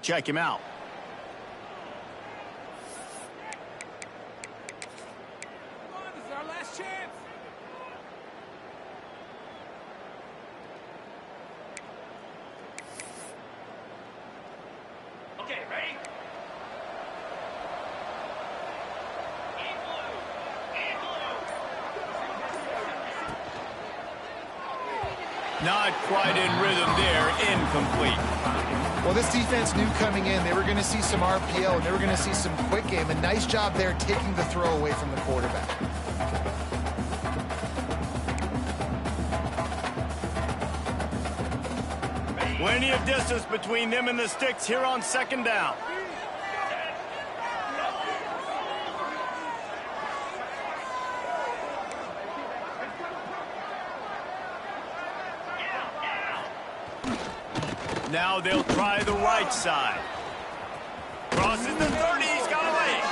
check him out. Come on, this is our last chance. Okay, ready? Not quite in rhythm there. Incomplete. Well, this defense knew coming in they were going to see some RPO and they were going to see some quick game. A nice job there taking the throw away from the quarterback. Plenty of distance between them and the sticks here on second down. Now they'll try the right side. Crosses the 30, he's got away.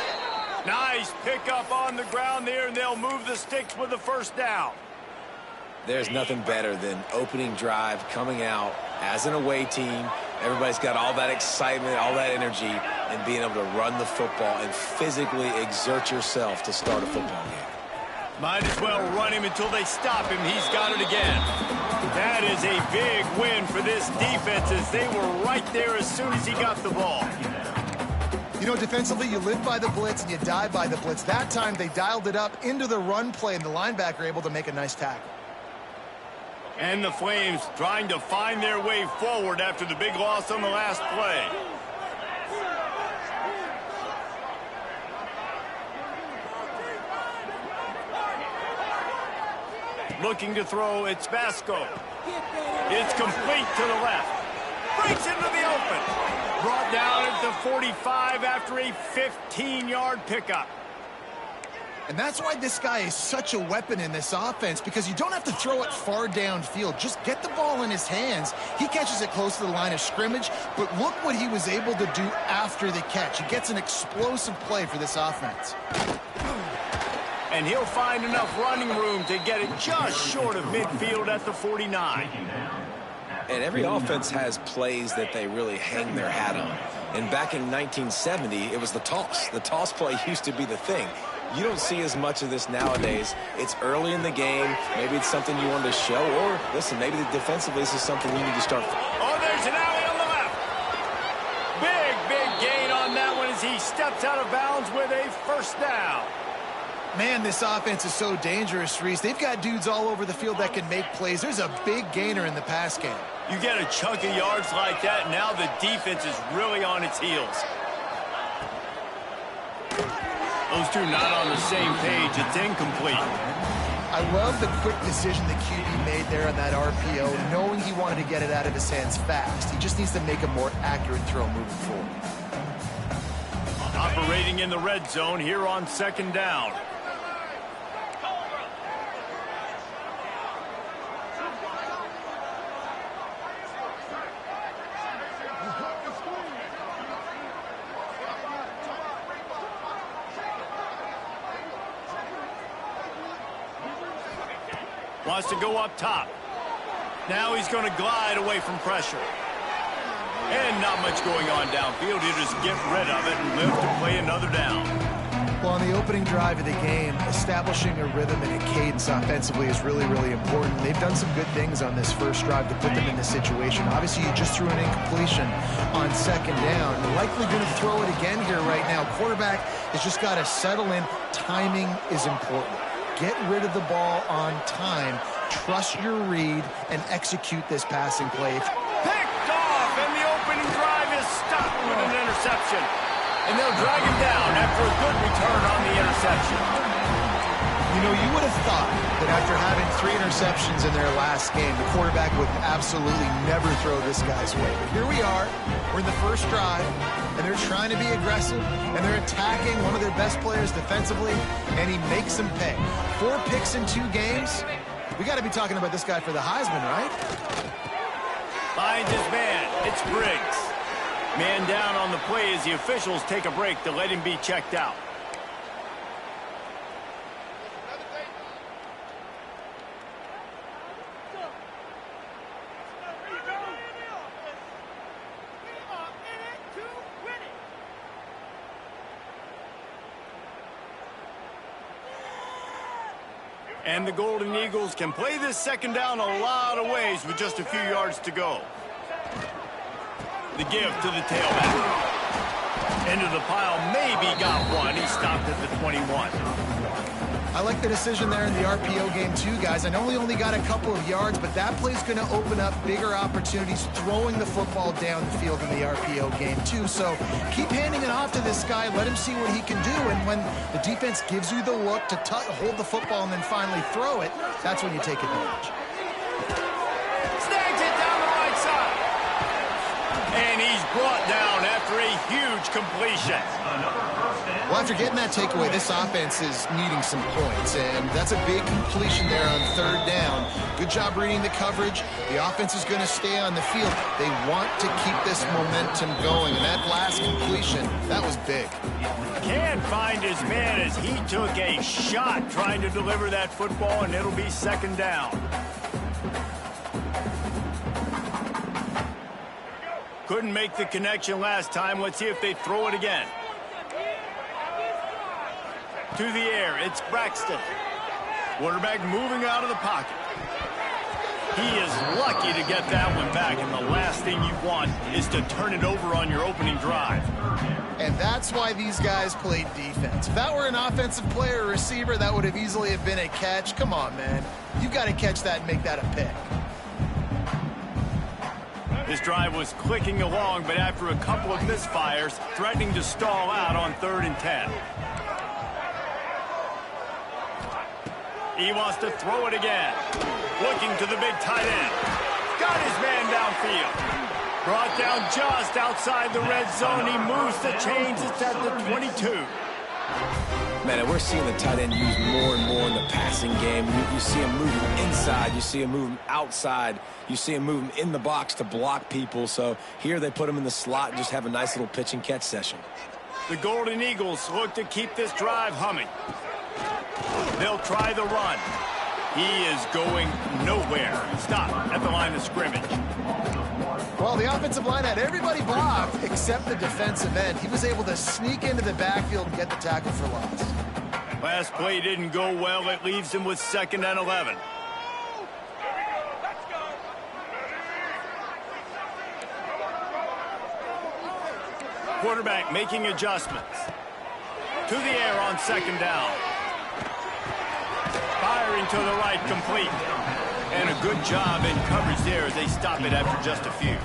Nice pickup on the ground there, and they'll move the sticks with the first down. There's nothing better than opening drive, coming out as an away team. Everybody's got all that excitement, all that energy, and being able to run the football and physically exert yourself to start a football game. Might as well run him until they stop him. He's got it again. That is a big win for this defense as they were right there as soon as he got the ball. You know, defensively, you live by the blitz and you die by the blitz. That time, they dialed it up into the run play, and the linebacker able to make a nice tackle. And the Flames trying to find their way forward after the big loss on the last play. Looking to throw, it's Vasco. It's complete to the left. Breaks into the open. Brought down at the 45 after a 15-yard pickup. And that's why this guy is such a weapon in this offense, because you don't have to throw it far downfield. Just get the ball in his hands. He catches it close to the line of scrimmage, but look what he was able to do after the catch. He gets an explosive play for this offense. And he'll find enough running room to get it just short of midfield at the 49. And every offense has plays that they really hang their hat on. And back in 1970, it was the toss. The toss play used to be the thing. You don't see as much of this nowadays. It's early in the game. Maybe it's something you wanted to show. Or, listen, maybe defensively this is something you need to start. Oh, there's an alley on the left. Big gain on that one as he steps out of bounds with a first down. Man, this offense is so dangerous, Reese. They've got dudes all over the field that can make plays. There's a big gainer in the pass game. You get a chunk of yards like that, now the defense is really on its heels. Those two not on the same page. It's incomplete. I love the quick decision the QB made there on that RPO, knowing he wanted to get it out of his hands fast. He just needs to make a more accurate throw moving forward. Operating in the red zone here on second down. Wants to go up top. Now he's going to glide away from pressure. And not much going on downfield. He'll just get rid of it and live to play another down. Well, on the opening drive of the game, establishing a rhythm and a cadence offensively is really, really important. They've done some good things on this first drive to put them in this situation. Obviously, you just threw an incompletion on second down. You're likely going to throw it again here right now. Quarterback has just got to settle in. Timing is important. Get rid of the ball on time. Trust your read and execute this passing play. Picked off, and the opening drive is stopped with an interception. And they'll drag him down after a good return on the interception. You know, you would have thought that after having 3 interceptions in their last game, the quarterback would absolutely never throw this guy's way. But here we are. We're in the first drive, and they're trying to be aggressive, and they're attacking one of their best players defensively, and he makes them pay. 4 picks in 2 games. We got to be talking about this guy for the Heisman, right? Finds his man. It's Briggs. Man down on the play as the officials take a break to let him be checked out. And the Golden Eagles can play this second down a lot of ways with just a few yards to go. The give to the tailback. Into the pile, maybe got one. He stopped at the 21. I like the decision there in the RPO game too, guys. I know he only got a couple of yards, but that play's going to open up bigger opportunities throwing the football down the field in the RPO game too. So keep handing it off to this guy. Let him see what he can do. And when the defense gives you the look to hold the football and then finally throw it, that's when you take advantage. Snags it down the right side. And he's brought down after a huge completion. Well, after getting that takeaway, this offense is needing some points, and that's a big completion there on third down. Good job reading the coverage. The offense is going to stay on the field. They want to keep this momentum going, and that last completion, that was big. Can't find his man as he took a shot trying to deliver that football, and it'll be second down. Couldn't make the connection last time. Let's see if they throw it again. To the air, it's Braxton. Quarterback moving out of the pocket. He is lucky to get that one back, and the last thing you want is to turn it over on your opening drive. And that's why these guys played defense. If that were an offensive player or receiver, that would have easily have been a catch. Come on, man. You've got to catch that and make that a pick. This drive was clicking along, but after a couple of misfires, threatening to stall out on 3rd and 10. He wants to throw it again. Looking to the big tight end. Got his man downfield. Brought down just outside the red zone. He moves the chains. It's at the 22. Man, and we're seeing the tight end used more and more in the passing game. You see him moving inside. You see him moving outside. You see him moving in the box to block people. So here they put him in the slot and just have a nice little pitch and catch session. The Golden Eagles look to keep this drive humming. They'll try the run. He is going nowhere. Stop at the line of scrimmage. Well, the offensive line had everybody blocked except the defensive end. He was able to sneak into the backfield and get the tackle for loss. Last play didn't go well. It leaves him with 2nd and 11. Quarterback making adjustments. To the air on 2nd down. Firing to the right, complete. And a good job in coverage there as they stop it after just a few.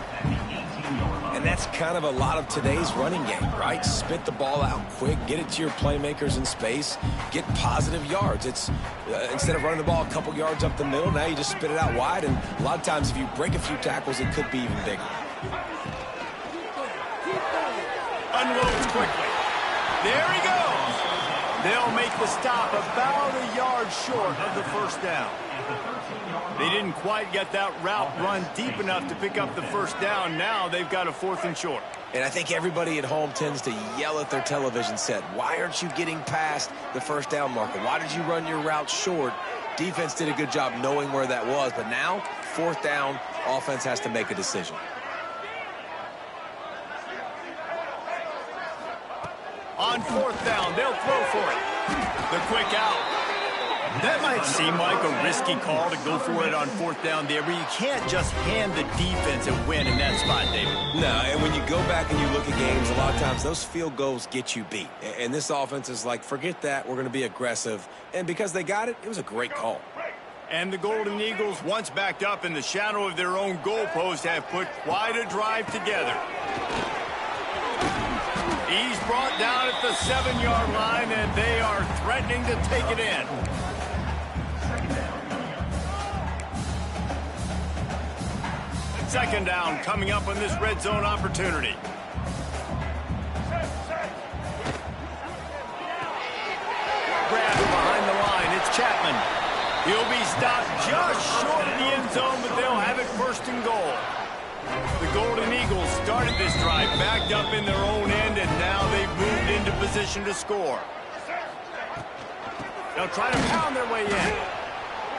And that's kind of a lot of today's running game, right? Spit the ball out quick, get it to your playmakers in space, get positive yards. It's instead of running the ball a couple yards up the middle, now you just spit it out wide. And a lot of times if you break a few tackles, it could be even bigger. Unloads quickly. There he goes. They'll make the stop about a yard short of the 1st down. They didn't quite get that route run deep enough to pick up the 1st down. Now they've got a 4th and short. And I think everybody at home tends to yell at their television set. Why aren't you getting past the 1st down marker? Why did you run your route short? Defense did a good job knowing where that was. But now, 4th down, offense has to make a decision. On 4th down, they'll throw for it. The quick out. That might seem like a risky call to go for it on 4th down there, but you can't just hand the defense a win in that spot, David. No, and when you go back and you look at games, a lot of times those field goals get you beat. And this offense is like, forget that, we're going to be aggressive. And because they got it, it was a great call. And the Golden Eagles, once backed up in the shadow of their own goalpost, have put quite a drive together. He's brought down at the 7-yard line, and they are threatening to take it in. Second down coming up on this red zone opportunity. Grab behind the line. It's Chapman. He'll be stopped just short of the end zone, but they'll have it 1st and goal. The Golden Eagles started this drive backed up in their own end, and now they've moved into position to score. They'll try to pound their way in.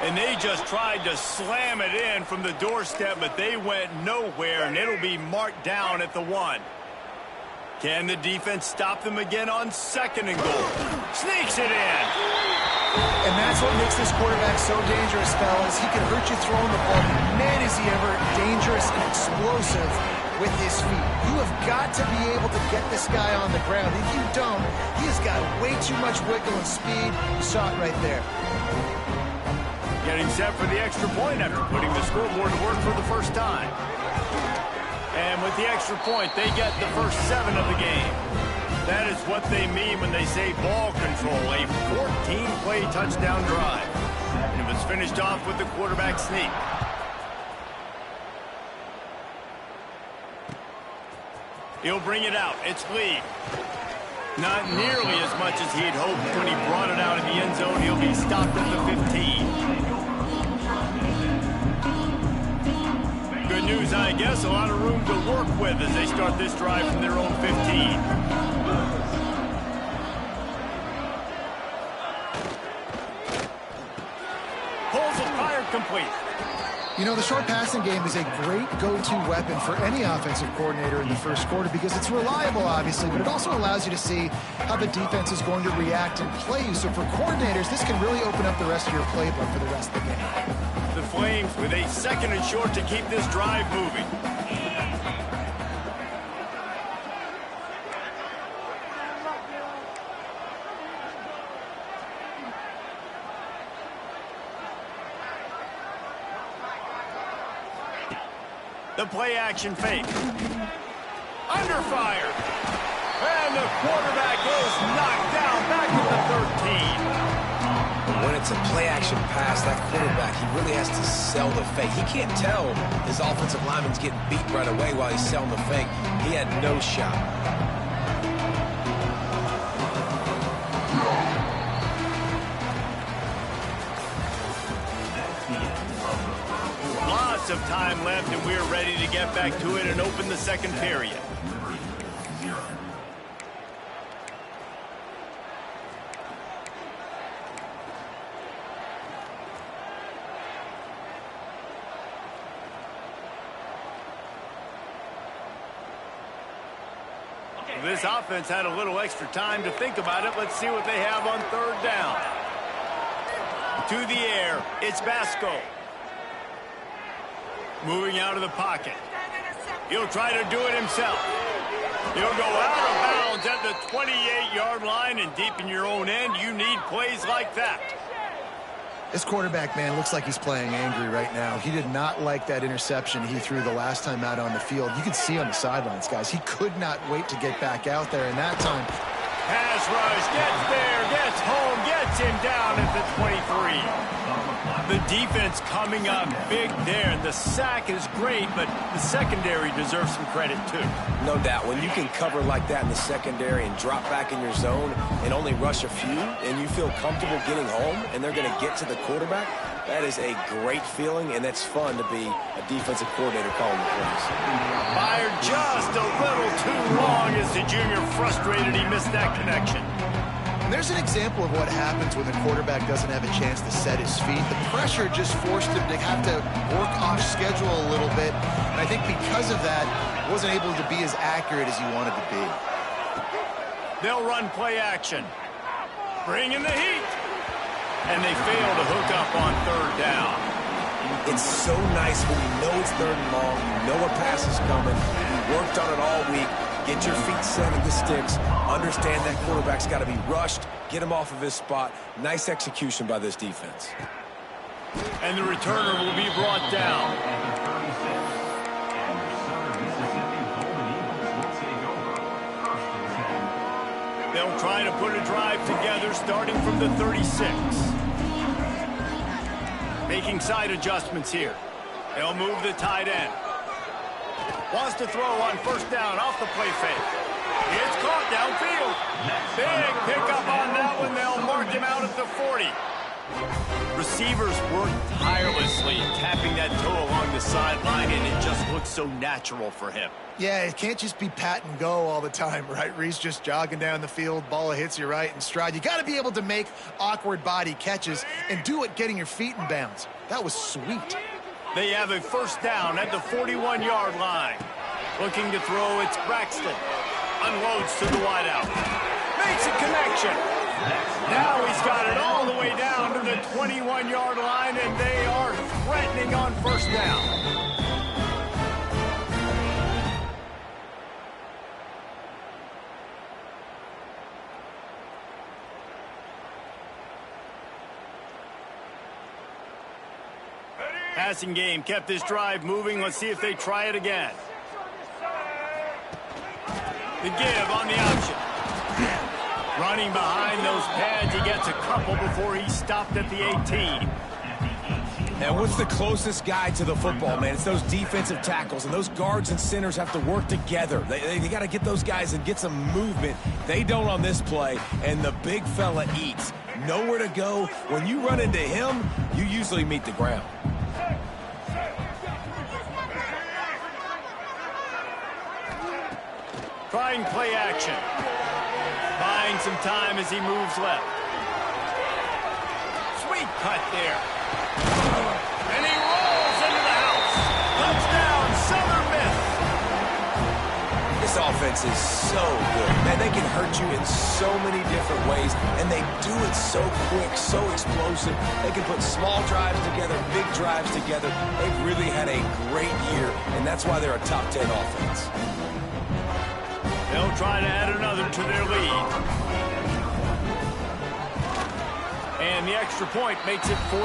And they just tried to slam it in from the doorstep, but they went nowhere, and it'll be marked down at the 1. Can the defense stop them again on 2nd and goal? Sneaks it in. And that's what makes this quarterback so dangerous, fellas. He can hurt you throwing the ball. Man, is he ever dangerous and explosive with his feet. You have got to be able to get this guy on the ground. If you don't, he has got way too much wiggle and speed. You saw it right there. Getting set for the extra point after putting the scoreboard to work for the first time. And with the extra point, they get the first 7 of the game. That is what they mean when they say ball control, a 14-play touchdown drive. And it was finished off with the quarterback sneak. He'll bring it out. It's Lee. Not nearly as much as he'd hoped when he brought it out in the end zone. He'll be stopped at the 15. Good news, I guess. A lot of room to work with as they start this drive from their own 15. Pulls it, fired, complete. You know, the short passing game is a great go-to weapon for any offensive coordinator in the first quarter because it's reliable, obviously, but it also allows you to see how the defense is going to react and play you. So for coordinators, this can really open up the rest of your playbook for the rest of the game. The Flames with a 2nd and short to keep this drive moving. The play action fake. Under fire. And the quarterback is knocked down back at the 13. When it's a play action pass, that quarterback, he really has to sell the fake. He can't tell his offensive lineman's getting beat right away while he's selling the fake. He had no shot. Lots of time left, and we're ready to get back to it and open the second period. This offense had a little extra time to think about it. Let's see what they have on 3rd down. To the air, it's Basco. Moving out of the pocket. He'll try to do it himself. He'll go out of bounds at the 28-yard line, and deep in your own end, you need plays like that. This quarterback, man, looks like he's playing angry right now. He did not like that interception he threw the last time out on the field. You can see on the sidelines, guys, he could not wait to get back out there, and that time... Pass rush, gets there, gets home, gets him down at the 23. The defense coming up big there. The sack is great, but the secondary deserves some credit, too. No doubt. When you can cover like that in the secondary and drop back in your zone and only rush a few, and you feel comfortable getting home, and they're going to get to the quarterback, that is a great feeling, and that's fun to be a defensive coordinator calling the plays. Fired just a little too long as the junior frustrated he missed that connection. And there's an example of what happens when the quarterback doesn't have a chance to set his feet. The pressure just forced him to have to work off schedule a little bit. And I think because of that, wasn't able to be as accurate as he wanted to be. They'll run play action. Bring in the heat. And they fail to hook up on 3rd down. It's so nice when you know it's 3rd and long, you know a pass is coming, you worked on it all week, get your feet set in the sticks, understand that quarterback's got to be rushed, get him off of his spot. Nice execution by this defense. And the returner will be brought down. They'll try to put a drive together starting from the 36. Making side adjustments here. They'll move the tight end. Wants to throw on 1st down off the play fake. It's caught downfield. Big pickup on that one. They'll mark him out at the 40. Receivers work tirelessly, tapping that toe along the sideline, and it just looks so natural for him. Yeah, it can't just be pat and go all the time, right? Reese just jogging down the field, ball hits you right in stride. You got to be able to make awkward body catches and do it getting your feet in bounds. That was sweet. They have a 1st down at the 41-yard line. Looking to throw, it's Braxton. Unloads to the wideout. Makes a connection. Now he's got it all the way down to the 21-yard line, and they are threatening on first down. Passing game kept this drive moving. Let's see if they try it again. The give on the option. Running behind those pads, he gets a couple before he stopped at the 18. And what's the closest guy to the football, man? It's those defensive tackles, and those guards and centers have to work together. They got to get those guys and get some movement. They don't on this play, and the big fella eats. Nowhere to go. When you run into him, you usually meet the ground. Trying play action. Buying some time as he moves left. Sweet cut there. And he rolls into the house. Touchdown, Southrn Miss. This offense is so good. Man, they can hurt you in so many different ways, and they do it so quick, so explosive. They can put small drives together, big drives together. They've really had a great year, and that's why they're a top 10 offense. They'll try to add another to their lead. And the extra point makes it 14-0.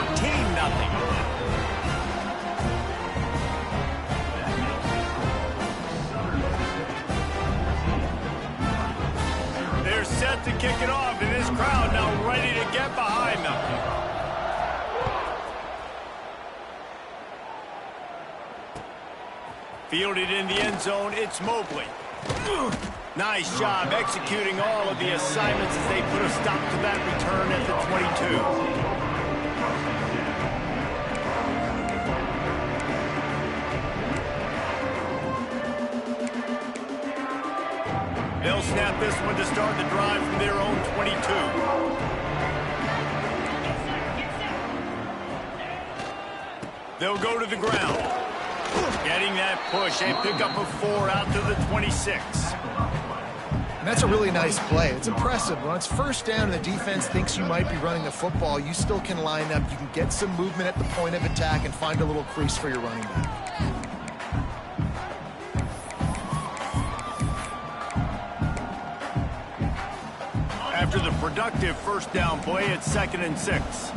They're set to kick it off, and this crowd now ready to get behind them. Fielded in the end zone, it's Mobley. Nice job executing all of the assignments as they put a stop to that return at the 22. They'll snap this one to start the drive from their own 22. They'll go to the ground. Getting that push, a pickup of 4 out to the 26. And that's a really nice play. It's impressive. When it's first down and the defense thinks you might be running the football, you still can line up. You can get some movement at the point of attack and find a little crease for your running back. After the productive first down play, it's 2nd and 6.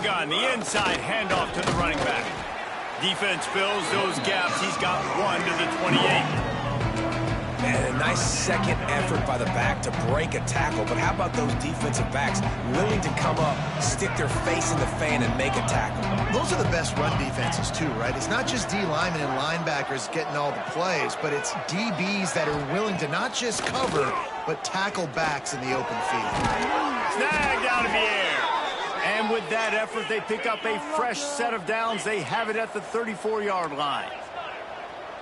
Gun, the inside handoff to the running back. Defense fills those gaps. He's got 1 to the 28. And a nice second effort by the back to break a tackle. But how about those defensive backs willing to come up, stick their face in the fan, and make a tackle? Those are the best run defenses, too, right? It's not just D linemen and linebackers getting all the plays, but it's DBs that are willing to not just cover, but tackle backs in the open field. Snagged out of the air. And with that effort, they pick up a fresh set of downs. They have it at the 34-yard line.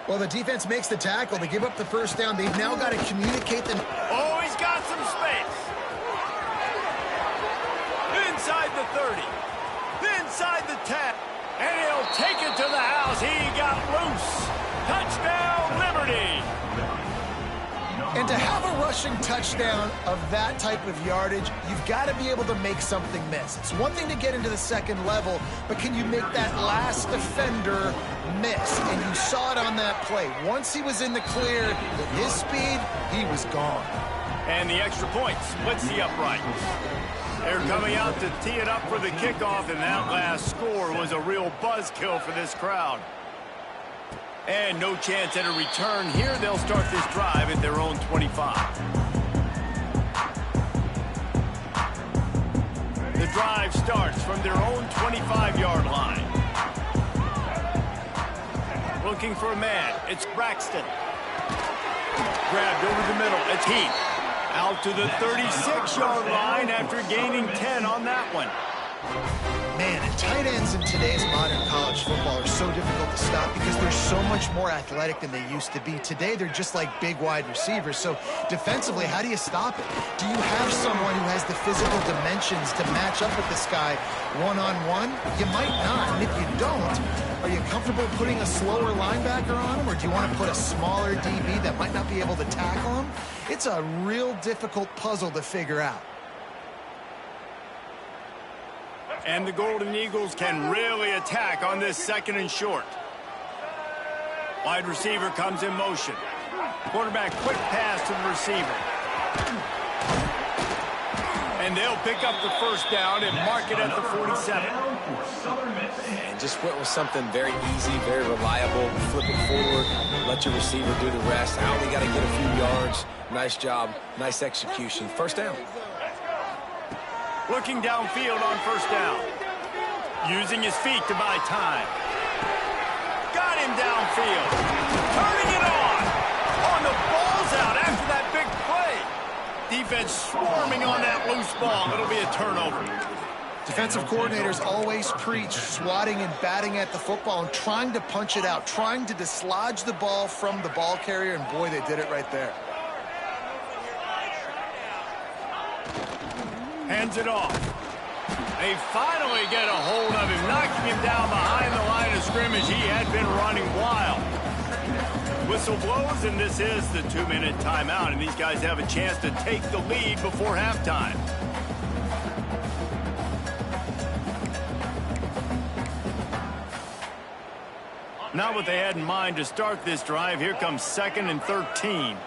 Well, the defense makes the tackle. They give up the first down. They've now got to communicate them. Oh, he's got some space. Inside the 30. Inside the 10. And he'll take it to the house. He got loose. Touchdown, Liberty. And to have a rushing touchdown of that type of yardage, you've got to be able to make something miss. It's one thing to get into the second level, but can you make that last defender miss? And you saw it on that play. Once he was in the clear, with his speed, he was gone. And the extra point splits the uprights. They're coming out to tee it up for the kickoff, and that last score was a real buzzkill for this crowd. And no chance at a return here. They'll start this drive at their own 25. The drive starts from their own 25-yard line. Looking for a man. It's Braxton. Grabbed over the middle. It's Heath. Out to the 36-yard line after gaining 10 on that one. Man, and Tight ends in today's modern college football are so difficult to stop because they're so much more athletic than they used to be. Today, they're just like big wide receivers. So defensively, how do you stop it? Do you have someone who has the physical dimensions to match up with this guy one-on-one? You might not. And if you don't, are you comfortable putting a slower linebacker on him, or do you want to put a smaller DB that might not be able to tackle him? It's a real difficult puzzle to figure out. And the Golden Eagles can really attack on this 2nd and short. Wide receiver comes in motion. Quarterback quick pass to the receiver. And they'll pick up the first down and mark it at the 47. And just went with something very easy, very reliable. Flip it forward, let your receiver do the rest. I only got to get a few yards. Nice job, nice execution. First down. Looking downfield on first down. Using his feet to buy time. Got him downfield. Turning it on. On the ball's out after that big play. Defense swarming on that loose ball. It'll be a turnover. Defensive coordinators always preach swatting and batting at the football and trying to punch it out, trying to dislodge the ball from the ball carrier, and boy, they did it right there. Hands it off. They finally get a hold of him, knocking him down behind the line of scrimmage. He had been running wild. Whistle blows, and this is the 2-minute timeout, and these guys have a chance to take the lead before halftime. Not what they had in mind to start this drive. Here comes 2nd and 13.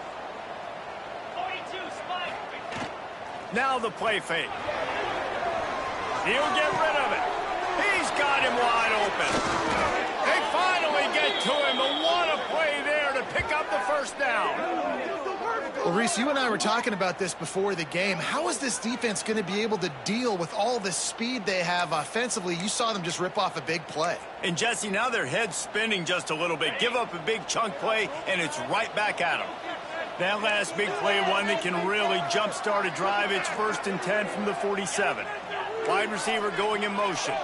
Now the play fake. He'll get rid of it. He's got him wide open. They finally get to him. And what a play there to pick up the first down. Well, Reese, you and I were talking about this before the game. How is this defense going to be able to deal with all the speed they have offensively? You saw them just rip off a big play. And, Jesse, now their head's spinning just a little bit. Give up a big chunk play, and it's right back at them. That last big play, one that can really jump-start a drive. It's 1st and 10 from the 47. Wide receiver going in motion.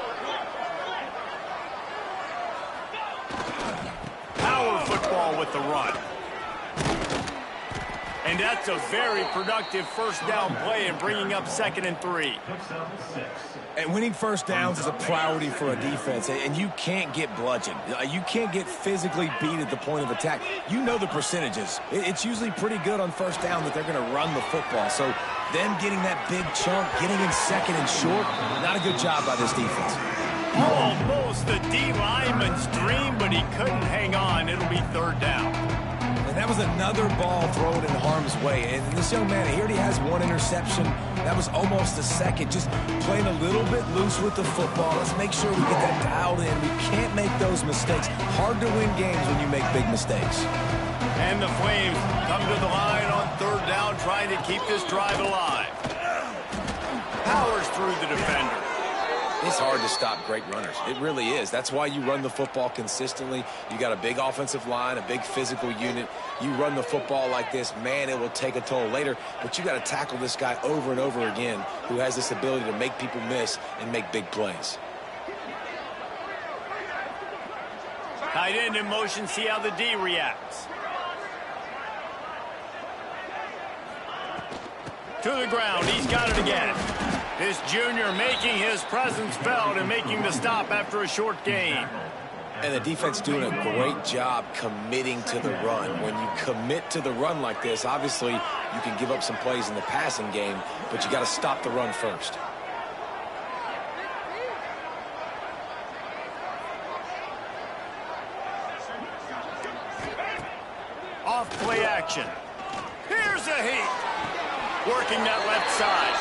Power football with the run. And that's a very productive first down play and bringing up 2nd and 3. And winning first downs is a priority for a defense, and you can't get bludgeoned. You can't get physically beat at the point of attack. You know the percentages. It's usually pretty good on first down that they're going to run the football. So them getting that big chunk, getting in 2nd and short, not a good job by this defense. Almost the D lineman's dream, but he couldn't hang on. It'll be 3rd down. And that was another ball thrown in harm's way. And this young man, he already has 1 interception. That was almost a second. Just playing a little bit loose with the football. Let's make sure we get that dialed in. We can't make those mistakes. Hard to win games when you make big mistakes. And the Flames come to the line on 3rd down, trying to keep this drive alive. Powers through the defender. It's hard to stop great runners. It really is. That's why you run the football consistently. You got a big offensive line, a big physical unit. You run the football like this, man, it will take a toll later. But you got to tackle this guy over and over again who has this ability to make people miss and make big plays. Tight end in motion, see how the D reacts. To the ground, he's got it again. This junior making his presence felt and making the stop after a short gain. And the defense doing a great job committing to the run. When you commit to the run like this, obviously you can give up some plays in the passing game, but you got to stop the run first. Off play action. Here's a heat. Working that left side.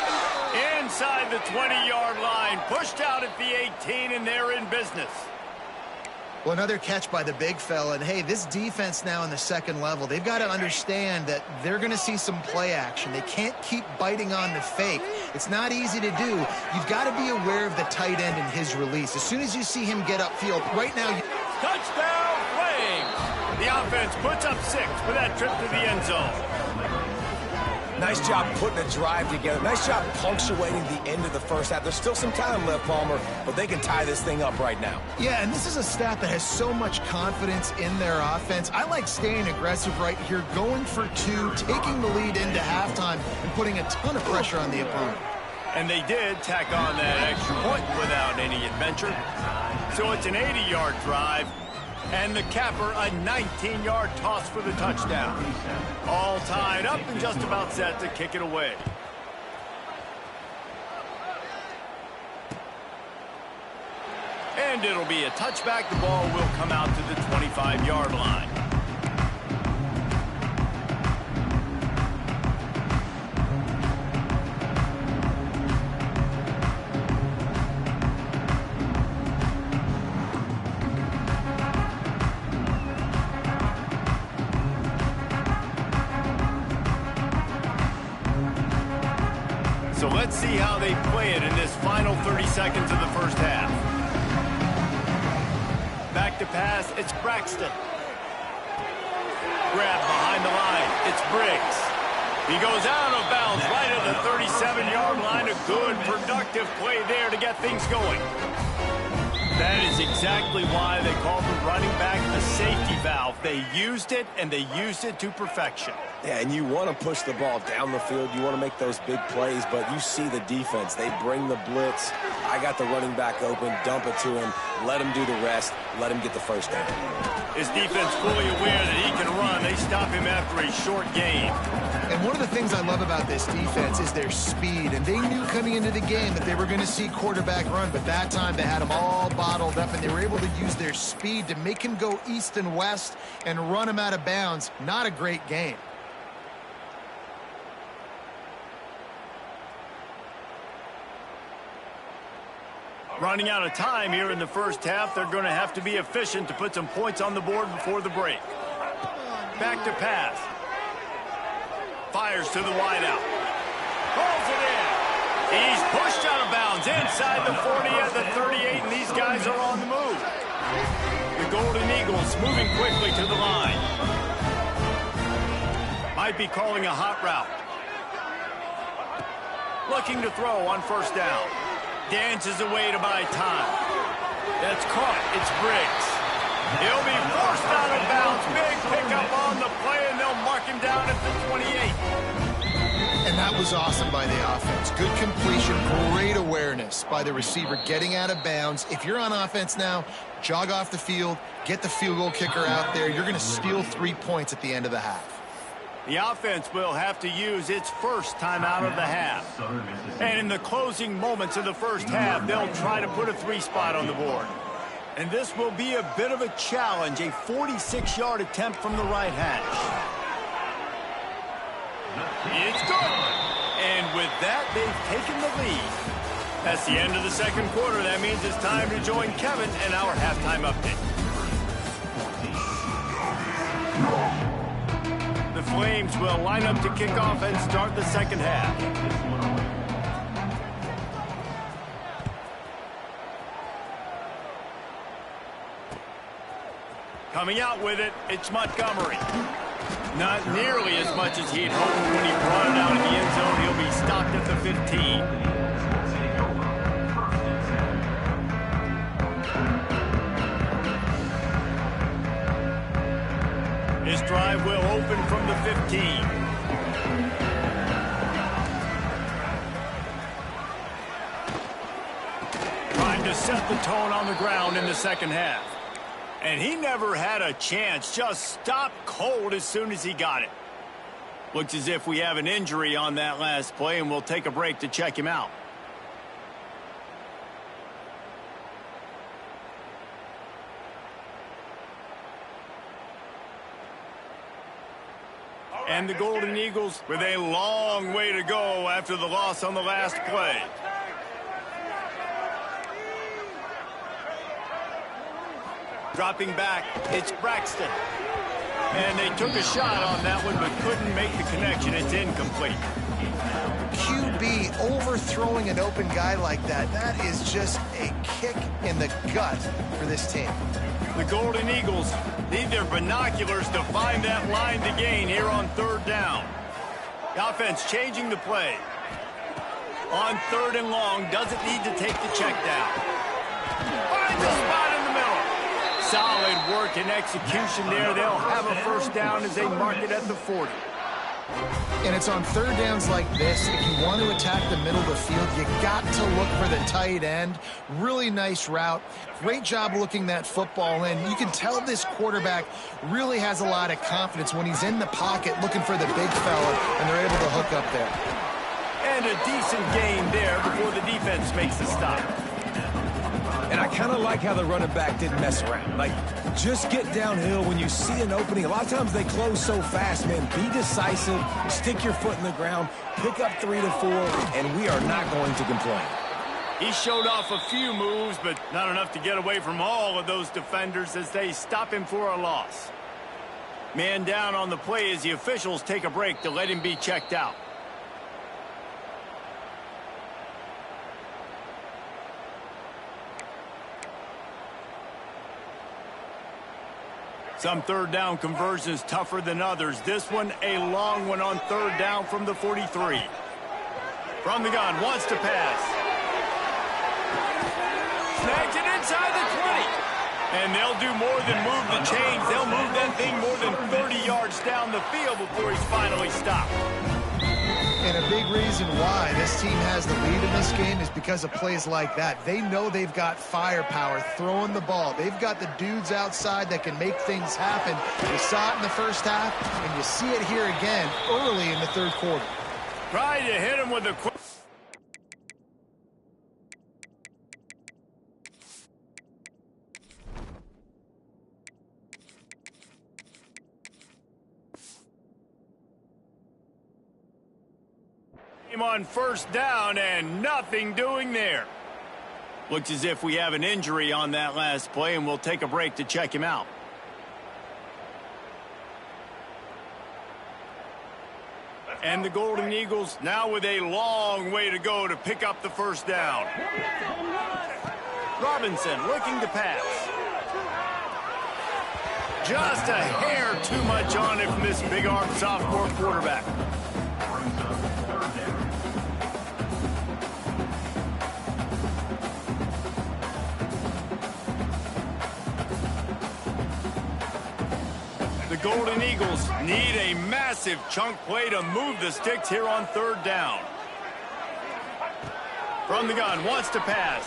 Inside the 20-yard line. Pushed out at the 18, and they're in business. Well, another catch by the big fella. And, hey, this defense now in the 2nd level, they've got to understand that they're going to see some play action. They can't keep biting on the fake. It's not easy to do. You've got to be aware of the tight end and his release. As soon as you see him get upfield, right now... Touchdown, Flames! The offense puts up 6 for that trip to the end zone. Nice job putting a drive together. Nice job punctuating the end of the first half. There's still some time left, Palmer, but they can tie this thing up right now. Yeah, and this is a staff that has so much confidence in their offense. I like staying aggressive right here, going for two, taking the lead into halftime, and putting a ton of pressure on the opponent. And they did tack on that extra point without any adventure. So it's an 80-yard drive, and the capper a 19-yard toss for the touchdown. All tied up and just about set to kick it away. And it'll be a touchback. The ball will come out to the 25-yard line. So let's see how they play it in this final 30 seconds of the first half. Back to pass, it's Braxton. Grab behind the line, it's Briggs. He goes out of bounds right at the 37-yard line. A good, productive play there to get things going. That is exactly why they call the running back the safety valve. They used it, and they used it to perfection. Yeah, and you want to push the ball down the field. You want to make those big plays, but you see the defense. They bring the blitz. I got the running back open, dump it to him, let him do the rest, let him get the first down. His defense fully aware that he can run. They stop him after a short gain. And one of the things I love about this defense is their speed. And they knew coming into the game that they were going to see quarterback run. But that time they had him all bottled up, and they were able to use their speed to make him go east and west and run him out of bounds. Not a great game. Running out of time here in the first half. They're going to have to be efficient to put some points on the board before the break. Back to pass. Fires to the wideout. Pulls it in. He's pushed out of bounds inside the 40 at the 38, and these guys are on the move. The Golden Eagles moving quickly to the line. Might be calling a hot route. Looking to throw on first down. Dances away to buy time. That's caught. It's Briggs. He'll be forced out of bounds. Big pickup on the play, and they'll mark him down at the 28. And that was awesome by the offense. Good completion, great awareness by the receiver getting out of bounds. If you're on offense now, jog off the field, get the field goal kicker out there. You're going to steal 3 points at the end of the half. The offense will have to use its first timeout of the half. And in the closing moments of the first half, they'll try to put a 3-spot on the board. And this will be a bit of a challenge, a 46-yard attempt from the right hash. It's good. And with that, they've taken the lead. That's the end of the second quarter. That means it's time to join Kevin in our halftime update. The Flames will line up to kick off and start the second half. Coming out with it, it's Montgomery. Not nearly as much as he'd hoped when he brought it out of the end zone. He'll be stopped at the 15. His drive will open from the 15. Trying to set the tone on the ground in the second half. And he never had a chance, just stopped cold as soon as he got it. Looks as if we have an injury on that last play, and we'll take a break to check him out. And the Golden Eagles with a long way to go after the loss on the last play. Dropping back, it's Braxton. And they took a shot on that one, but couldn't make the connection. It's incomplete. QB overthrowing an open guy like that, that is just a kick in the gut for this team. The Golden Eagles need their binoculars to find that line to gain here on third down. The offense changing the play. On 3rd and long, doesn't need to take the check down. Finds a spot in the middle. Solid work and execution there. They'll have a first down as they mark it at the 40. And it's on 3rd downs like this. If you want to attack the middle of the field, you got to look for the tight end. Really nice route. Great job looking that football in. You can tell this quarterback really has a lot of confidence when he's in the pocket looking for the big fella, and they're able to hook up there. And a decent gain there before the defense makes the stop. And I kind of like how the running back didn't mess around. Like, just get downhill when you see an opening. A lot of times they close so fast, man. Be decisive, stick your foot in the ground, pick up 3 to 4, and we are not going to complain. He showed off a few moves, but not enough to get away from all of those defenders as they stop him for a loss. Man down on the play as the officials take a break to let him be checked out. Some 3rd down conversions tougher than others. This one, a long one on 3rd down from the 43. From the gun, wants to pass. Snags it inside the 20. And they'll do more than move the chains. They'll move that thing more than 30 yards down the field before he's finally stopped. And a big reason why this team has the lead in this game is because of plays like that. They know they've got firepower throwing the ball. They've got the dudes outside that can make things happen. You saw it in the first half, and you see it here again early in the 3rd quarter. Try to hit him with a quick. On 1st down and nothing doing there. Looks as if we have an injury on that last play, and we'll take a break to check him out. And the Golden Eagles now with a long way to go to pick up the 1st down. Robinson looking to pass. Just a hair too much on it from this big-armed sophomore quarterback. The Golden Eagles need a massive chunk play to move the sticks here on 3rd down. From the gun, wants to pass.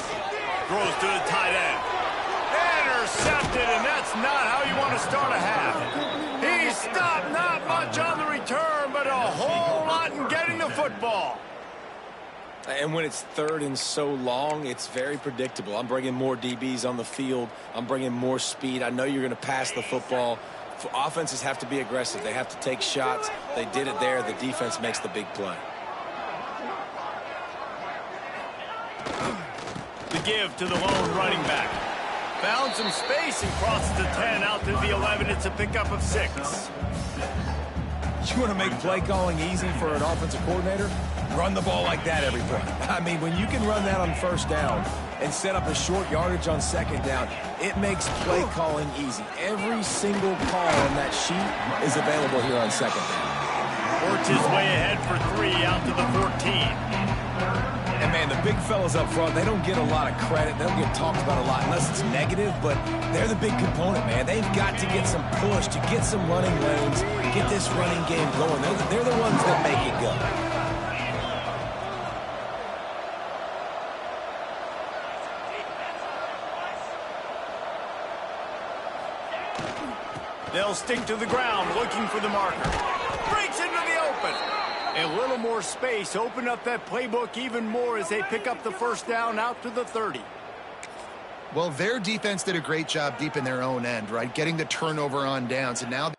Throws to the tight end. Intercepted, and that's not how you want to start a half. He stopped, not much on the return, but a whole lot in getting the football. And when it's 3rd and so long, it's very predictable. I'm bringing more DBs on the field. I'm bringing more speed. I know you're going to pass the football. Offenses have to be aggressive. They have to take shots. They did it there. The defense makes the big play. The give to the lone running back. Found some space and crosses the 10 out to the 11. It's a pickup of 6. You want to make play calling easy for an offensive coordinator? Run the ball like that every play. I mean, when you can run that on 1st down and set up a short yardage on 2nd down, it makes play calling easy. Every single call on that sheet is available here on 2nd down. Works his way ahead for 3 out to the 14. And, man, the big fellas up front, they don't get a lot of credit. They don't get talked about a lot unless it's negative, but they're the big component, man. They've got to get some push, to get some running lanes, get this running game going. They're the ones that make it go. They'll stick to the ground looking for the marker. Breaks into the open. A little more space. Open up that playbook even more as they pick up the 1st down out to the 30. Well, their defense did a great job deep in their own end, right? Getting the turnover on downs, and now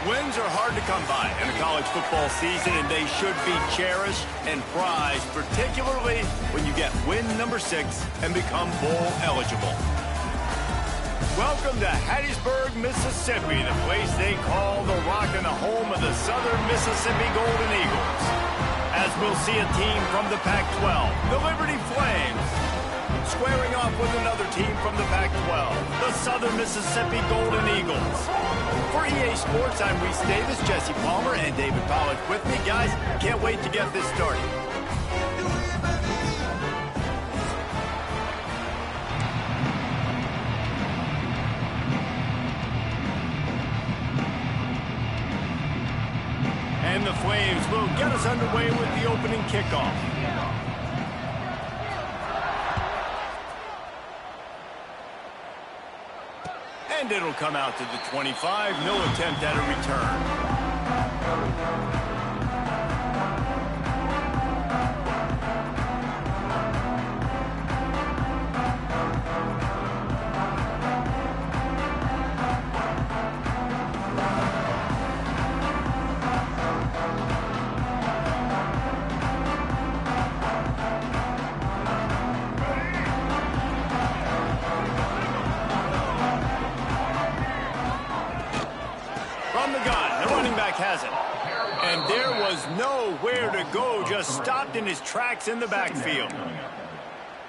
Wins are hard to come by in a college football season, and they should be cherished and prized, particularly when you get win number 6 and become bowl eligible. Welcome to Hattiesburg, Mississippi, the place they call the Rock and the home of the Southern Mississippi Golden Eagles. As we'll see a team from the Pac-12, the Liberty Flames, squaring off with another team from the Pac-12, the Southern Mississippi Golden Eagles. For EA Sports, I'm Reese Davis, Jesse Palmer, and David Pollack with me. Guys, can't wait to get this started. And the Flames will get us underway with the opening kickoff. And it'll come out to the 25. No attempt at a return. Has it. And there was nowhere to go, just stopped in his tracks in the backfield.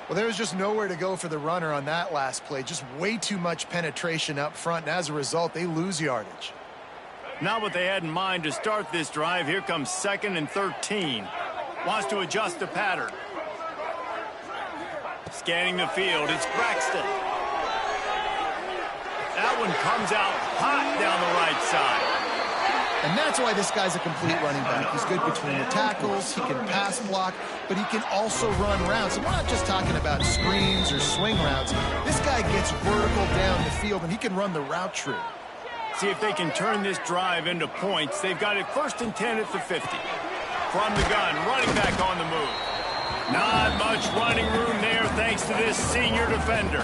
Well, there was just nowhere to go for the runner on that last play. Just way too much penetration up front, and as a result, they lose yardage. Not what they had in mind to start this drive. Here comes 2nd and 13. Wants to adjust the pattern. Scanning the field, it's Braxton. That one comes out hot down the right side. And that's why this guy's a complete running back. He's good between the tackles, he can pass block, but he can also run routes. And we're not just talking about screens or swing routes. This guy gets vertical down the field, and he can run the route tree. See if they can turn this drive into points. They've got it 1st and 10 at the 50. From the gun, running back on the move. Not much running room there thanks to this senior defender.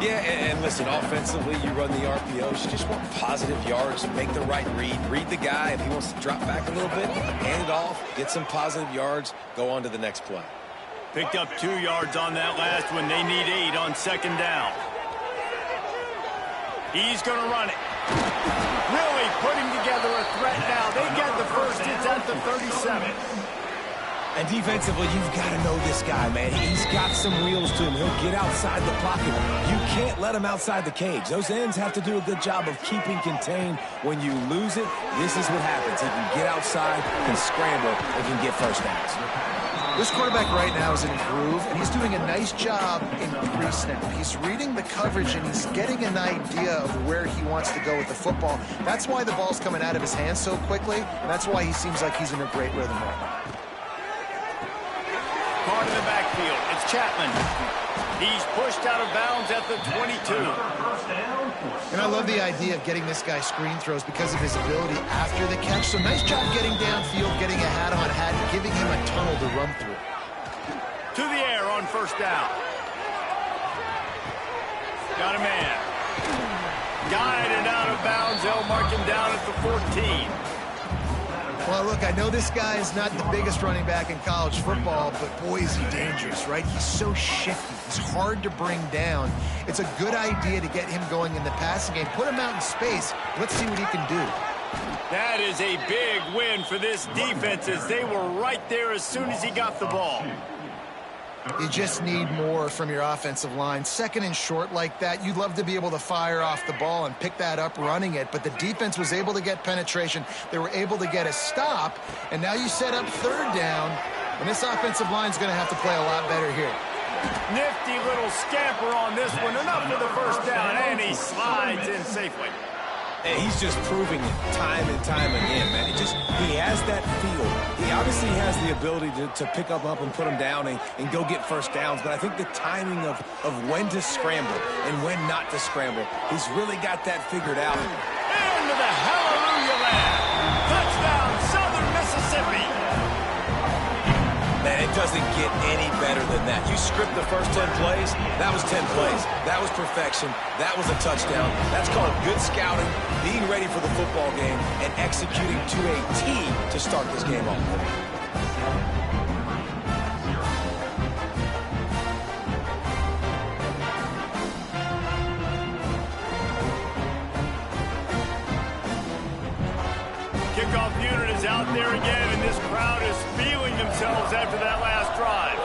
Yeah, and listen, offensively, you run the RPOs. You just want positive yards, make the right read the guy. If he wants to drop back a little bit, hand it off, get some positive yards, go on to the next play. Picked up 2 yards on that last one. They need 8 on 2nd down. He's going to run it. Really putting together a threat now. They get the first. It's at the 37. And defensively, you've got to know this guy, man. He's got some wheels to him. He'll get outside the pocket. You can't let him outside the cage. Those ends have to do a good job of keeping contained. When you lose it, this is what happens. He can get outside, can scramble, and can get first downs. This quarterback right now is in a groove, and he's doing a nice job in pre-snap. He's reading the coverage, and he's getting an idea of where he wants to go with the football. That's why the ball's coming out of his hands so quickly, and that's why he seems like he's in a great rhythm right now. Caught in the backfield. It's Chapman. He's pushed out of bounds at the 22. And I love the idea of getting this guy screen throws because of his ability after the catch. So nice job getting downfield, getting a hat-on-hat, and giving him a tunnel to run through. To the air on 1st down. Got a man. Guided out of bounds. They'll mark him down at the 14. Well, look, I know this guy is not the biggest running back in college football, but boy, is he dangerous, right? He's so shifty. He's hard to bring down. It's a good idea to get him going in the passing game. Put him out in space. Let's see what he can do. That is a big win for this defense as they were right there as soon as he got the ball. You just need more from your offensive line. 2nd and short like that, you'd love to be able to fire off the ball and pick that up running it, but the defense was able to get penetration. They were able to get a stop, and now you set up 3rd down, and this offensive line's going to have to play a lot better here. Nifty little scamper on this one. Enough for the 1st down, and he slides in safely. And he's just proving it time and time again, man. He has that feel. He obviously has the ability to pick up and put him down and go get first downs. But I think the timing of when to scramble and when not to scramble, he's really got that figured out. Into the hallelujah land. Touchdown, Southern Mississippi. Man, it doesn't get any better than that. You script the first 10 plays, that was 10 plays. That was perfection. That was a touchdown. That's called good scouting, being ready for the football game, and executing to a T to start this game off. Kickoff unit is out there again, and this crowd is feeling themselves after that last drive.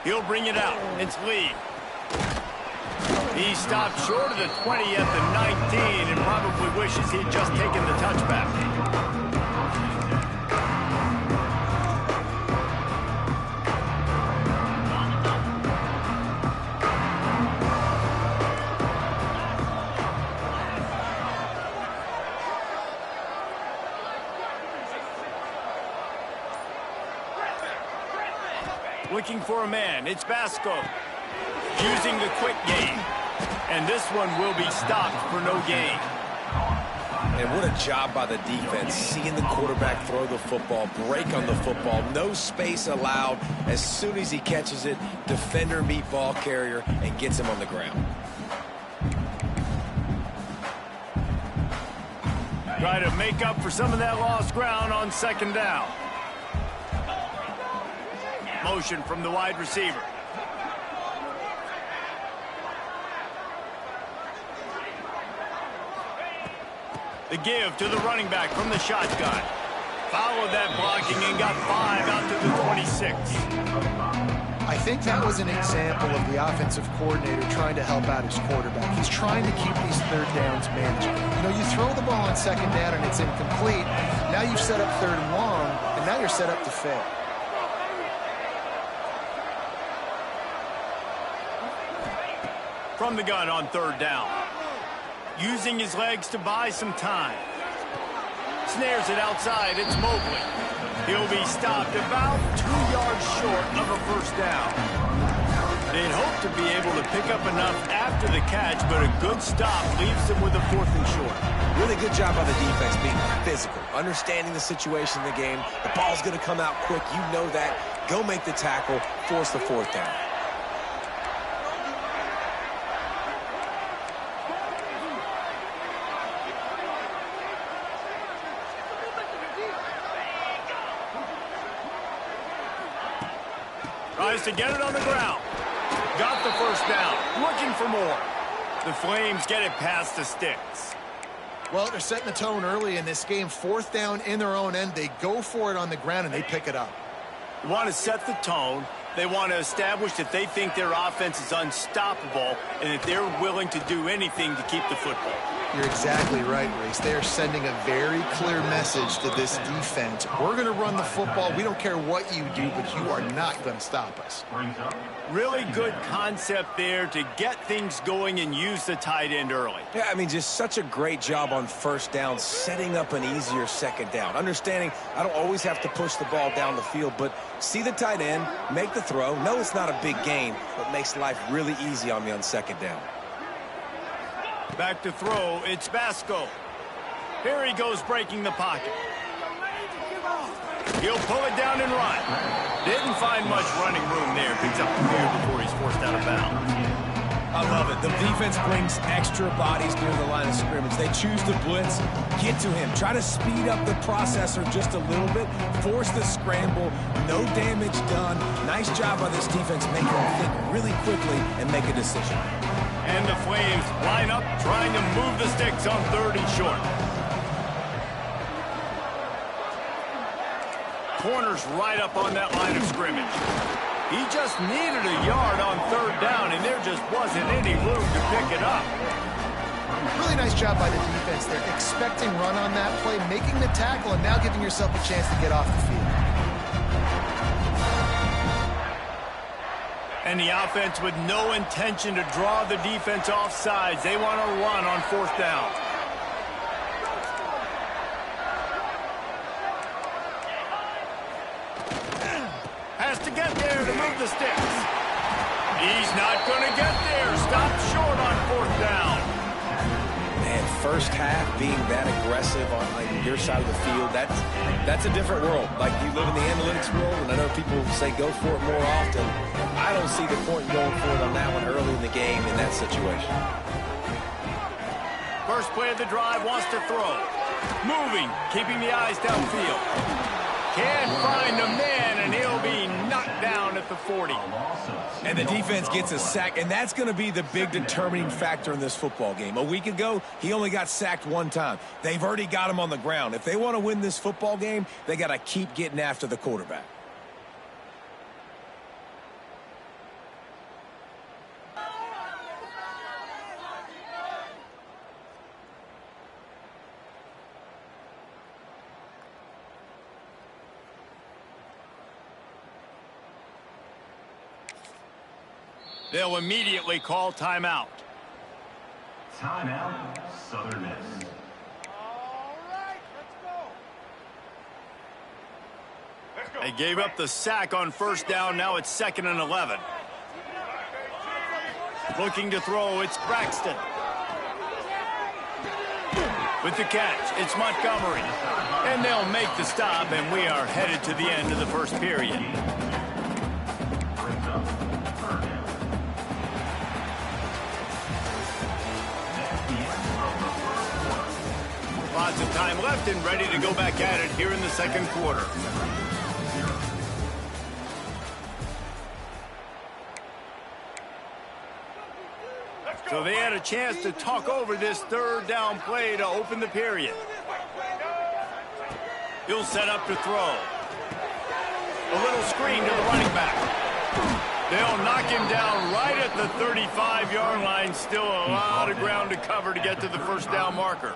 He'll bring it out. It's Lee. He stopped short of the 20 at the 19 and probably wishes he'd just taken the touchback. Looking for a man. It's Vasco. Using the quick game. And this one will be stopped for no gain. And what a job by the defense, seeing the quarterback throw the football, break on the football, no space allowed. As soon as he catches it, defender meet ball carrier and gets him on the ground. Try to make up for some of that lost ground on second down. Motion from the wide receiver. The give to the running back from the shotgun. Followed that blocking and got 5 out to the 26. I think that was an example of the offensive coordinator trying to help out his quarterback. He's trying to keep these third downs manageable. You know, you throw the ball on second down and it's incomplete. Now you've set up third and long, and now you're set up to fail. From the gun on third down. Using his legs to buy some time. Snares it outside. It's Mobley. He'll be stopped about 2 yards short of a first down. They'd hope to be able to pick up enough after the catch, but a good stop leaves them with a 4th and short. Really good job by the defense being physical, understanding the situation in the game. The ball's going to come out quick. You know that. Go make the tackle, force the 4th down. Tries to get it on the ground. Got the first down. Looking for more. The Flames get it past the sticks. Well, they're setting the tone early in this game. 4th down in their own end. They go for it on the ground, and they pick it up. They want to set the tone. They want to establish that they think their offense is unstoppable and that they're willing to do anything to keep the football. You're exactly right, Reese. They are sending a very clear message to this defense. We're going to run the football. We don't care what you do, but you are not going to stop us. Really good concept there to get things going and use the tight end early. Yeah, I mean, just such a great job on first down, setting up an easier second down. Understanding I don't always have to push the ball down the field, but see the tight end, make the throw. No, it's not a big gain, but makes life really easy on me on second down. Back to throw, it's Vasco. Here he goes breaking the pocket. He'll pull it down and run. Didn't find much running room there. Picks up the field before he's forced out of bounds. I love it. The defense brings extra bodies near the line of scrimmage. They choose to blitz, get to him, try to speed up the processor just a little bit, force the scramble, no damage done. Nice job by this defense making him think really quickly and make a decision. And the Flames line up, trying to move the sticks on 3rd and short. Corner's right up on that line of scrimmage. He just needed a yard on 3rd down, and there just wasn't any room to pick it up. Really nice job by the defense. They're expecting run on that play, making the tackle, and now giving yourself a chance to get off the field. And the offense with no intention to draw the defense off sides. They want to run on 4th down. Has to get there to move the sticks. He's not going to get there. Stopped short on 4th down. Man, first half, being that aggressive on your side of the field, that's a different world. Like, you live in the analytics world, and I know people say go for it more often. I don't see the point in going for it on that one early in the game in that situation. First play of the drive, wants to throw. Moving, keeping the eyes downfield. Can't find a man, and he'll be knocked down at the 40. And the defense gets a sack, and that's going to be the big determining factor in this football game. A week ago, he only got sacked one time. They've already got him on the ground. If they want to win this football game, they got to keep getting after the quarterback. They'll immediately call timeout. Timeout, Southern Miss. All right, let's go. They gave up the sack on first down. Now it's 2nd and 11. Looking to throw, it's Braxton. With the catch, it's Montgomery. And they'll make the stop, and we are headed to the end of the first period. Lots of time left and ready to go back at it here in the second quarter. So they had a chance to talk over this third down play to open the period. He'll set up to throw. A little screen to the running back. They'll knock him down right at the 35-yard line. Still a lot of ground to cover to get to the first down marker.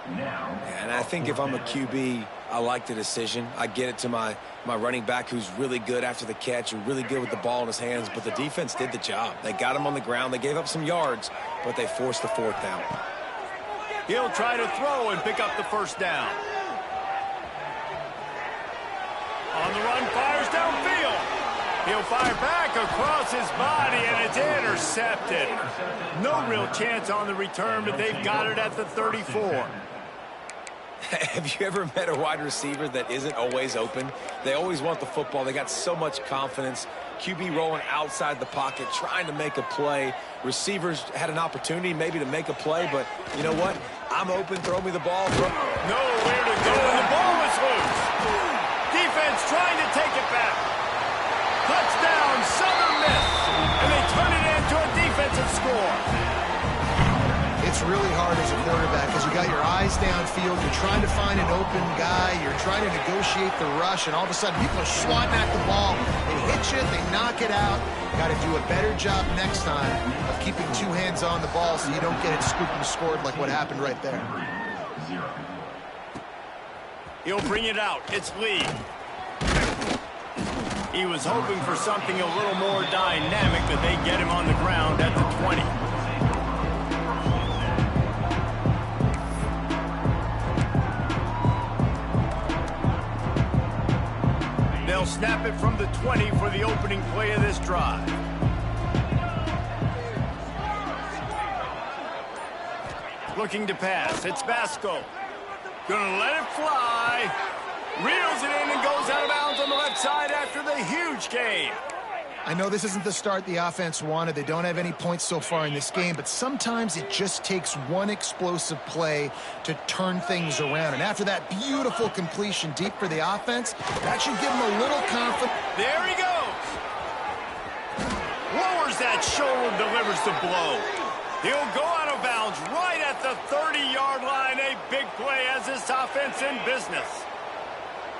And I think if I'm a QB, I like the decision. I get it to my running back, who's really good after the catch and really good with the ball in his hands, but the defense did the job. They got him on the ground. They gave up some yards, but they forced the fourth down. He'll try to throw and pick up the first down. On the run, fires downfield. He'll fire back across his body, and it's intercepted. No real chance on the return, but they've got it at the 34. Have you ever met a wide receiver that isn't always open? They always want the football. They got so much confidence. QB rolling outside the pocket, trying to make a play. Receivers had an opportunity maybe to make a play, but you know what? I'm open. Throw me the ball. Nowhere to go, and the ball is loose. Defense trying to take it back. Touchdown, Southern Miss. And they turn it into a defensive score. It's really hard as a quarterback because you got your eyes downfield. You're trying to find an open guy. You're trying to negotiate the rush, and all of a sudden people are swatting at the ball. They hit you. They knock it out. Got to do a better job next time of keeping two hands on the ball so you don't get it scooped and scored like what happened right there. He'll bring it out. It's Lee. He was hoping for something a little more dynamic, but they get him on the ground at the 20. They'll snap it from the 20 for the opening play of this drive. Looking to pass. It's Basco. Gonna let it fly. Reels it in and goes out of bounds on the left side after the huge gain. I know this isn't the start the offense wanted. They don't have any points so far in this game, but sometimes it just takes one explosive play to turn things around. And after that beautiful completion deep for the offense, that should give them a little confidence. There he goes. Lowers that shoulder, delivers the blow. He'll go out of bounds right at the 30-yard line. A big play as this offense in business.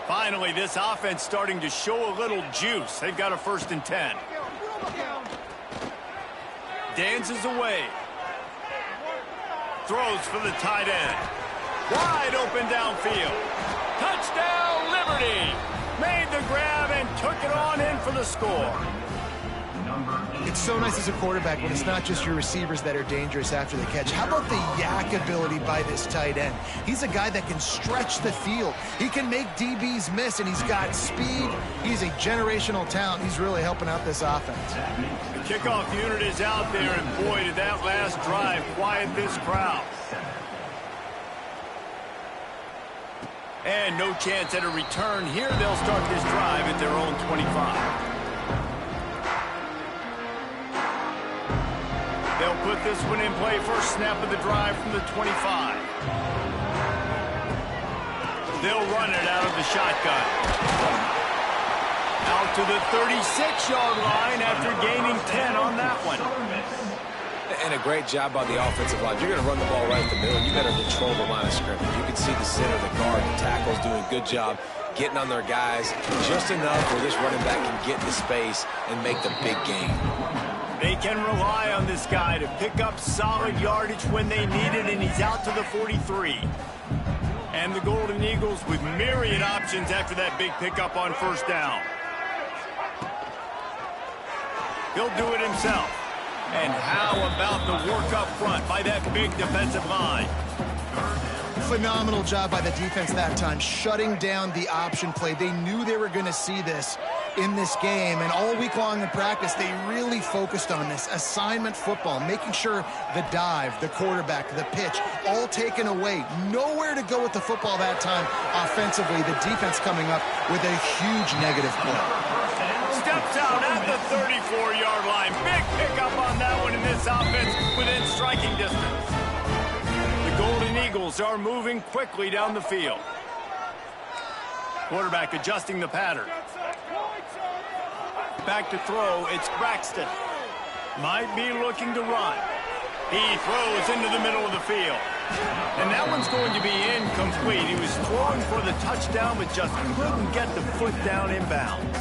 Finally, this offense starting to show a little juice. They've got a 1st and 10. Dances away. Throws for the tight end. Wide open downfield. Touchdown, Liberty. Made the grab and took it on in for the score. It's so nice as a quarterback when it's not just your receivers that are dangerous after the catch. How about the yak ability by this tight end? He's a guy that can stretch the field. He can make DBs miss, and he's got speed. He's a generational talent. He's really helping out this offense. The kickoff unit is out there, and boy, did that last drive quiet this crowd. And no chance at a return here. They'll start this drive at their own 25. They'll put this one in play. First snap of the drive from the 25. They'll run it out of the shotgun. Out to the 36-yard line after gaining 10 on that one. And a great job by the offensive line. You're going to run the ball right in the middle. You better control the line of scrimmage. You can see the center, the guard, the tackles doing a good job getting on their guys just enough where this running back can get into space and make the big gain. They can rely on this guy to pick up solid yardage when they need it, and he's out to the 43. And the Golden Eagles with myriad options after that big pickup on first down. He'll do it himself. And how about the work up front by that big defensive line? Phenomenal job by the defense that time, shutting down the option play. They knew they were going to see this in this game, and all week long in practice, they really focused on this assignment football, making sure the dive, the quarterback, the pitch, all taken away. Nowhere to go with the football that time offensively. The defense coming up with a huge negative play. Steps out at the 34-yard line. Big pickup on that one in this offense within striking distance. The Golden Eagles are moving quickly down the field. Quarterback adjusting the pattern. Back to throw, it's Braxton. Might be looking to run. He throws into the middle of the field. And that one's going to be incomplete. He was throwing for the touchdown, but just couldn't get the foot down inbounds.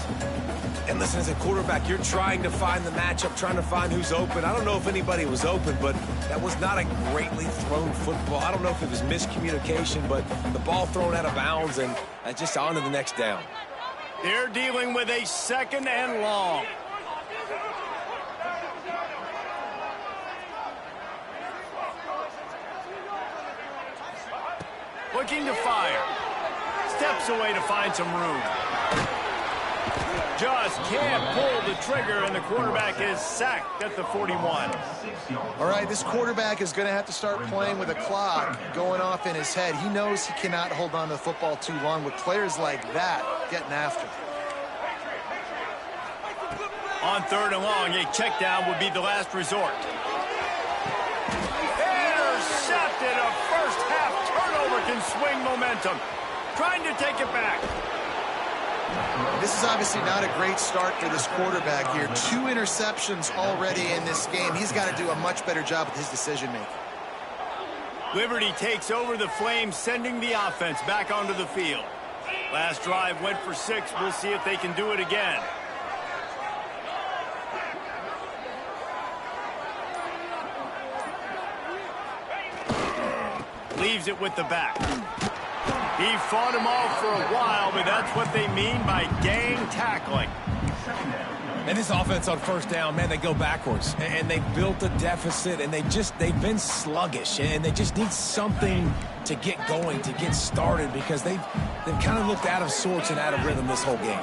And listen, as a quarterback, you're trying to find the matchup, trying to find who's open. I don't know if anybody was open, but that was not a greatly thrown football. I don't know if it was miscommunication, but the ball thrown out of bounds and just on to the next down. They're dealing with a second and long. Looking to fire. Steps away to find some room. Just can't pull the trigger, and the quarterback is sacked at the 41. All right, this quarterback is going to have to start playing with a clock going off in his head. He knows he cannot hold on to the football too long with players like that getting after him. On third and long, a check down would be the last resort. Intercepted. A first half turnover can swing momentum. Trying to take it back. This is obviously not a great start for this quarterback here. 2 interceptions already in this game. He's got to do a much better job with his decision-making. Liberty takes over the Flames, sending the offense back onto the field. Last drive went for 6. We'll see if they can do it again. Leaves it with the back. He fought him off for a while, but that's what they mean by gang tackling. And this offense on first down, man, they go backwards. And they built a deficit, and they've been sluggish. And they just need something to get going, to get started, because they've kind of looked out of sorts and out of rhythm this whole game.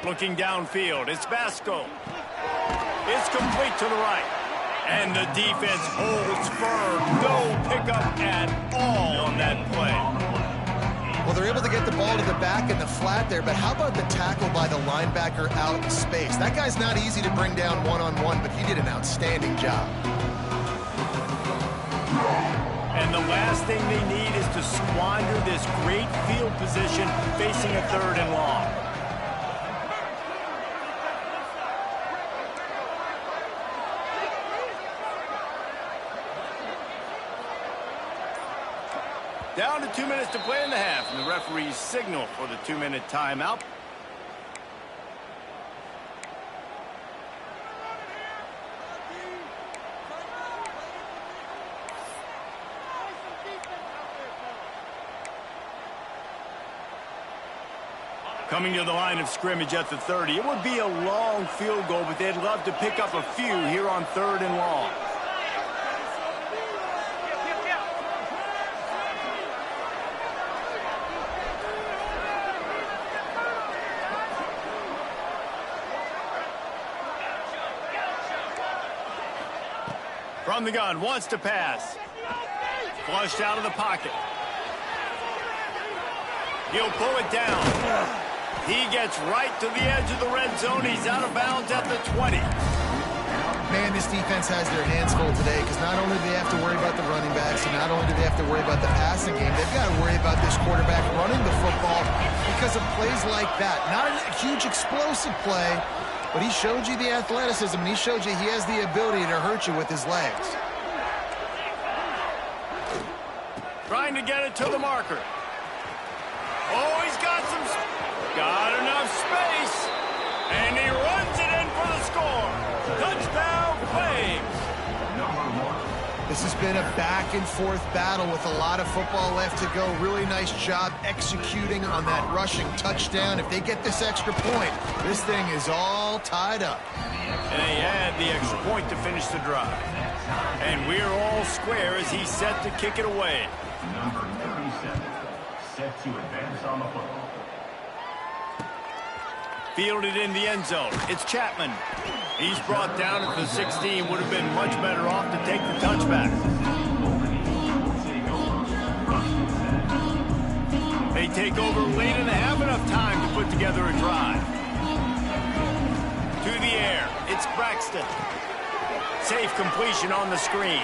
Looking downfield, it's Vasco. It's complete to the right. And the defense holds firm. No pickup at all on that play. Well, they're able to get the ball to the back in the flat there, but how about the tackle by the linebacker out in space? That guy's not easy to bring down one-on-one, but he did an outstanding job. And the last thing they need is to squander this great field position facing a third and long. Down to 2 minutes to play in the half, and the referees signal for the 2-minute timeout. Coming to the line of scrimmage at the 30. It would be a long field goal, but they'd love to pick up a few here on third and long. From the gun, wants to pass. Flushed out of the pocket. He'll pull it down. He gets right to the edge of the red zone. He's out of bounds at the 20. Man, this defense has their hands full today because not only do they have to worry about the running backs and not only do they have to worry about the passing game, they've got to worry about this quarterback running the football because of plays like that. Not a huge explosive play, but he showed you the athleticism, and he showed you he has the ability to hurt you with his legs. Trying to get it to the marker. Oh, he's got enough space. And he runs it in for the score. Touchdown, Flames. This has been a back-and-forth battle with a lot of football left to go. Really nice job executing on that rushing touchdown. If they get this extra point, this thing is all tied up. And they had the extra point to finish the drive. And we're all square as he's set to kick it away. Number 37, set to advance on the football. Fielded in the end zone. It's Chapman. He's brought down at the 16. Would have been much better off to take the touchback. They take over late and they have enough time to put together a drive. To the air. It's Braxton. Safe completion on the screen.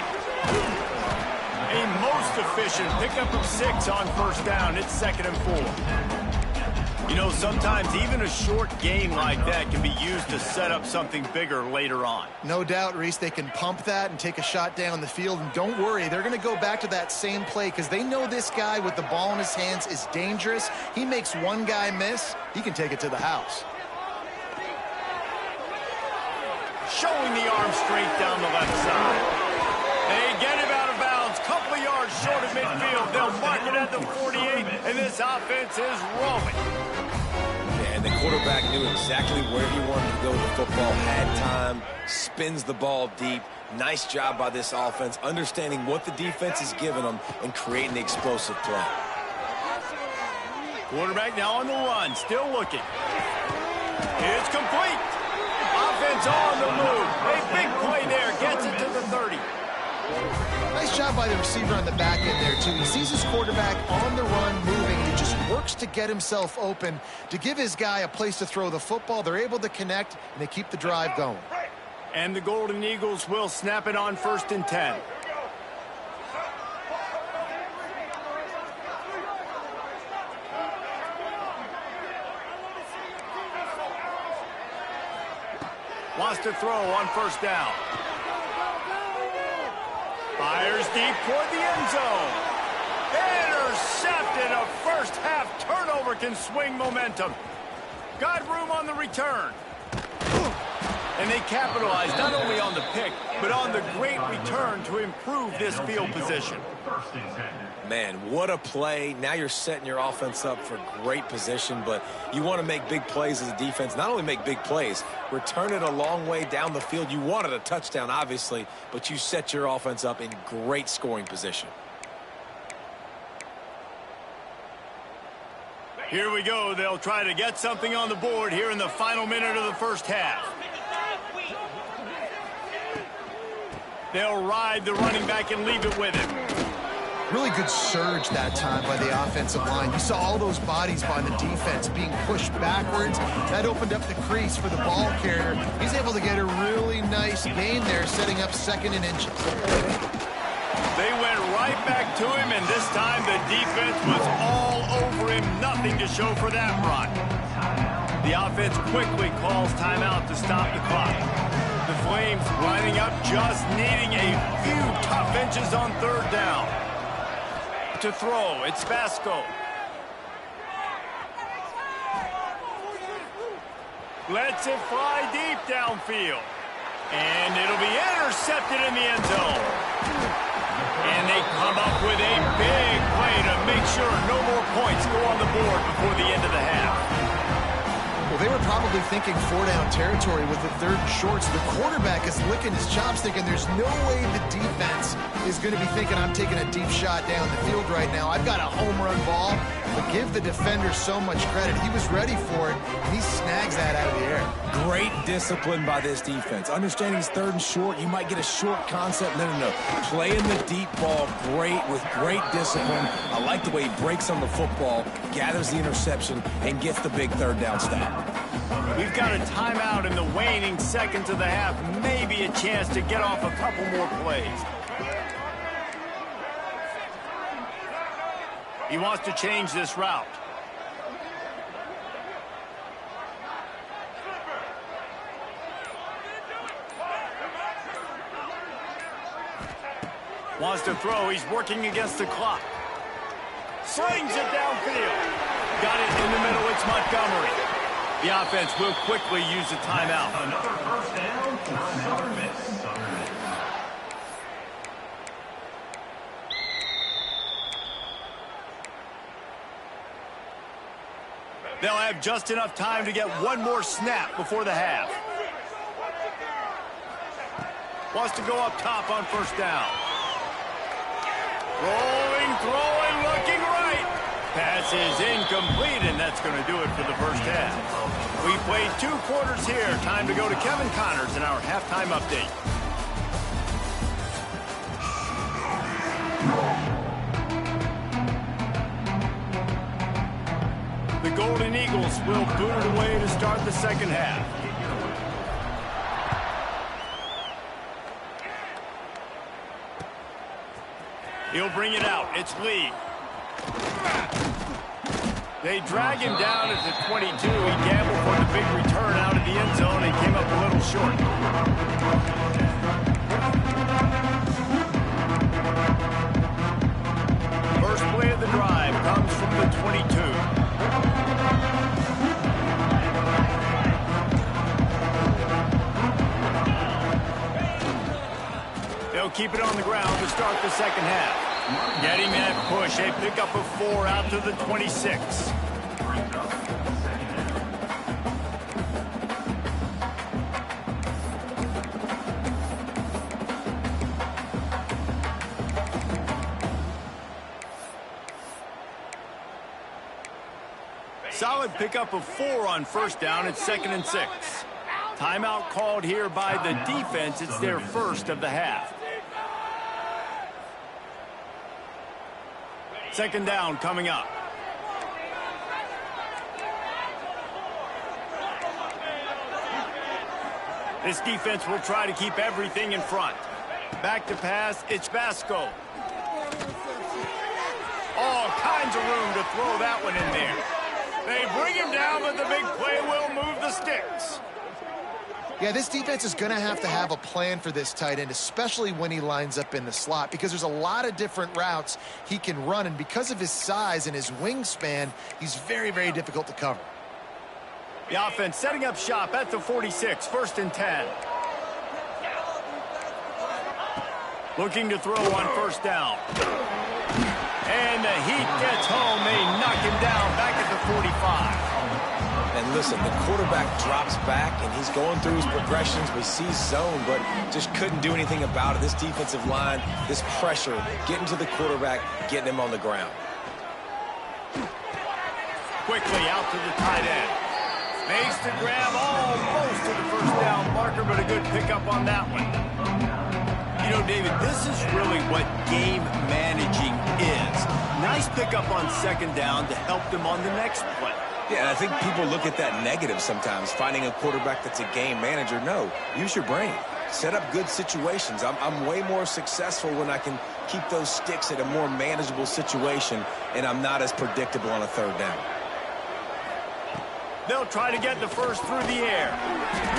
A most efficient pickup of 6 on first down. It's 2nd and 4. You know, sometimes even a short gain like that can be used to set up something bigger later on. No doubt, Reese, they can pump that and take a shot down the field. And don't worry, they're going to go back to that same play because they know this guy with the ball in his hands is dangerous. He makes one guy miss, he can take it to the house. Showing the arm straight down the left side. They get him out of bounds. Couple of yards short of midfield. They'll mark it at the 48, and this offense is rolling. Yeah, and the quarterback knew exactly where he wanted to go with the football, had time, spins the ball deep. Nice job by this offense, understanding what the defense is giving them and creating the explosive play. Quarterback now on the run, still looking. It's complete. Offense on the move. A big play there, gets it to the 30. Nice job by the receiver on the back end there, too. He sees his quarterback on the run moving, and he just works to get himself open to give his guy a place to throw the football. They're able to connect, and they keep the drive going. And the Golden Eagles will snap it on 1st and 10. Wants to throw on 1st down. Fires deep toward the end zone. Intercepted. A first half turnover can swing momentum. Got room on the return. And they capitalized not only on the pick, but on the great return to improve this field position. Man, what a play. Now you're setting your offense up for great position, but you want to make big plays as a defense. Not only make big plays, return it a long way down the field. You wanted a touchdown, obviously, but you set your offense up in great scoring position. Here we go. They'll try to get something on the board here in the final minute of the first half. They'll ride the running back and leave it with him. Really good surge that time by the offensive line. You saw all those bodies by the defense being pushed backwards. That opened up the crease for the ball carrier. He's able to get a really nice gain there, setting up 2nd and inches. They went right back to him, and this time the defense was all over him. Nothing to show for that run. The offense quickly calls timeout to stop the clock. The Flames lining up, just needing a few tough inches on 3rd down. To throw, it's Vasco. Lets it fly deep downfield. And it'll be intercepted in the end zone. And they come up with a big play to make sure no more points go on the board before the end of the half. Well, they were probably thinking 4-down territory with the 3rd and short. So the quarterback is licking his chops, thinking there's no way the defense is going to be thinking I'm taking a deep shot down the field right now. I've got a home run ball. but give the defender so much credit. He was ready for it, and he snags that out of the air. Great discipline by this defense. Understanding it's third and short, you might get a short concept. No. Playing the deep ball with great discipline. I like the way he breaks on the football, gathers the interception, and gets the big third down stop. We've got a timeout in the waning seconds of the half. Maybe a chance to get off a couple more plays. He wants to change this route. Wants to throw. He's working against the clock. Slings it downfield. Got it in the middle. It's Montgomery. The offense will quickly use a timeout. Another first down for Southern Miss. They'll have just enough time to get one more snap before the half. Wants to go up top on first down. Rolling, throwing, looking right. Pass is incomplete, and that's going to do it for the first half. We played 2 quarters here. Time to go to Kevin Connors in our halftime update. The Golden Eagles will boot it away to start the second half. He'll bring it out. It's Lee. They drag him down at the 22. He gambled for the big return out of the end zone and came up a little short. First play of the drive comes from the 22. They'll keep it on the ground to start the second half. Getting that push, a pickup of 4 out to the 26. Solid pickup of 4 on first down. It's 2nd and 6. Timeout called here by the defense. It's their first of the half. Second down coming up. This defense will try to keep everything in front. Back to pass, it's Vasco. All kinds of room to throw that one in there. They bring him down, but the big play will move the sticks. Yeah, this defense is going to have a plan for this tight end, especially when he lines up in the slot, because there's a lot of different routes he can run, and because of his size and his wingspan, he's very, very difficult to cover. The offense setting up shop at the 46, 1st and 10. Looking to throw on first down. And the heat gets home. They knock him down back at the 45. And listen, the quarterback drops back, and he's going through his progressions. We see zone, but just couldn't do anything about it. This defensive line, this pressure, getting to the quarterback, getting him on the ground. Quickly out to the tight end. Makes the grab almost to the first down marker, but a good pickup on that one. You know, David, this is really what game managing is. Nice pickup on second down to help them on the next play. Yeah, and I think people look at that negative sometimes, finding a quarterback that's a game manager. No, use your brain. Set up good situations. I'm way more successful when I can keep those sticks at a more manageable situation, and I'm not as predictable on a third down. They'll try to get the first through the air.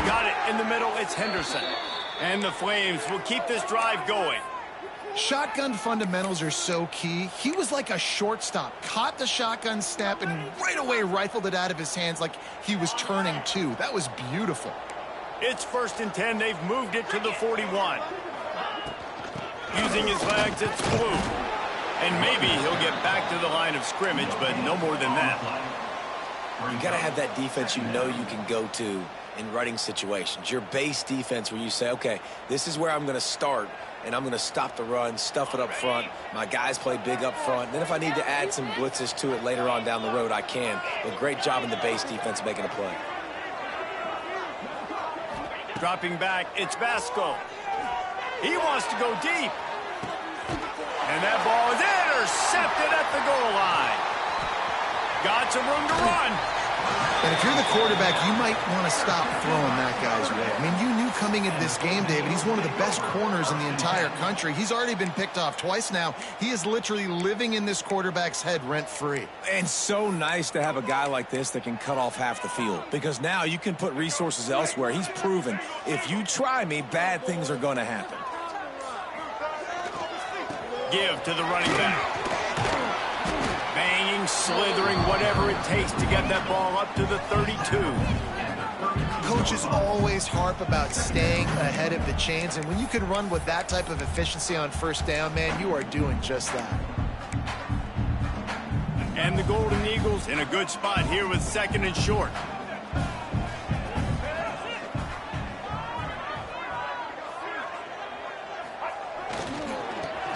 Got it in the middle. It's Henderson. And the Flames will keep this drive going. Shotgun fundamentals are so key. He was like a shortstop, caught the shotgun snap and right away rifled it out of his hands like he was turning two. That was beautiful. It's 1st and 10. They've moved it to the 41. Using his legs, it's Blue. And maybe he'll get back to the line of scrimmage, but no more than that. You got to have that defense you know you can go to in running situations. Your base defense where you say, okay, this is where I'm going to start, and I'm going to stop the run, stuff it up front. My guys play big up front. Then if I need to add some blitzes to it later on down the road, I can. But great job in the base defense making a play. Dropping back, it's Basco. He wants to go deep. And that ball is intercepted at the goal line. Got some room to run. And if you're the quarterback, you might want to stop throwing that guy's way. I mean, you knew coming into this game, David, he's one of the best corners in the entire country. He's already been picked off twice now. He is literally living in this quarterback's head rent-free. And so nice to have a guy like this that can cut off half the field, because now you can put resources elsewhere. He's proven if you try me, bad things are going to happen. Give to the running back. Banging, slithering, whatever it takes to get that ball up to the 32. Coaches always harp about staying ahead of the chains, and when you can run with that type of efficiency on first down, man, you are doing just that. And the Golden Eagles in a good spot here with 2nd and short.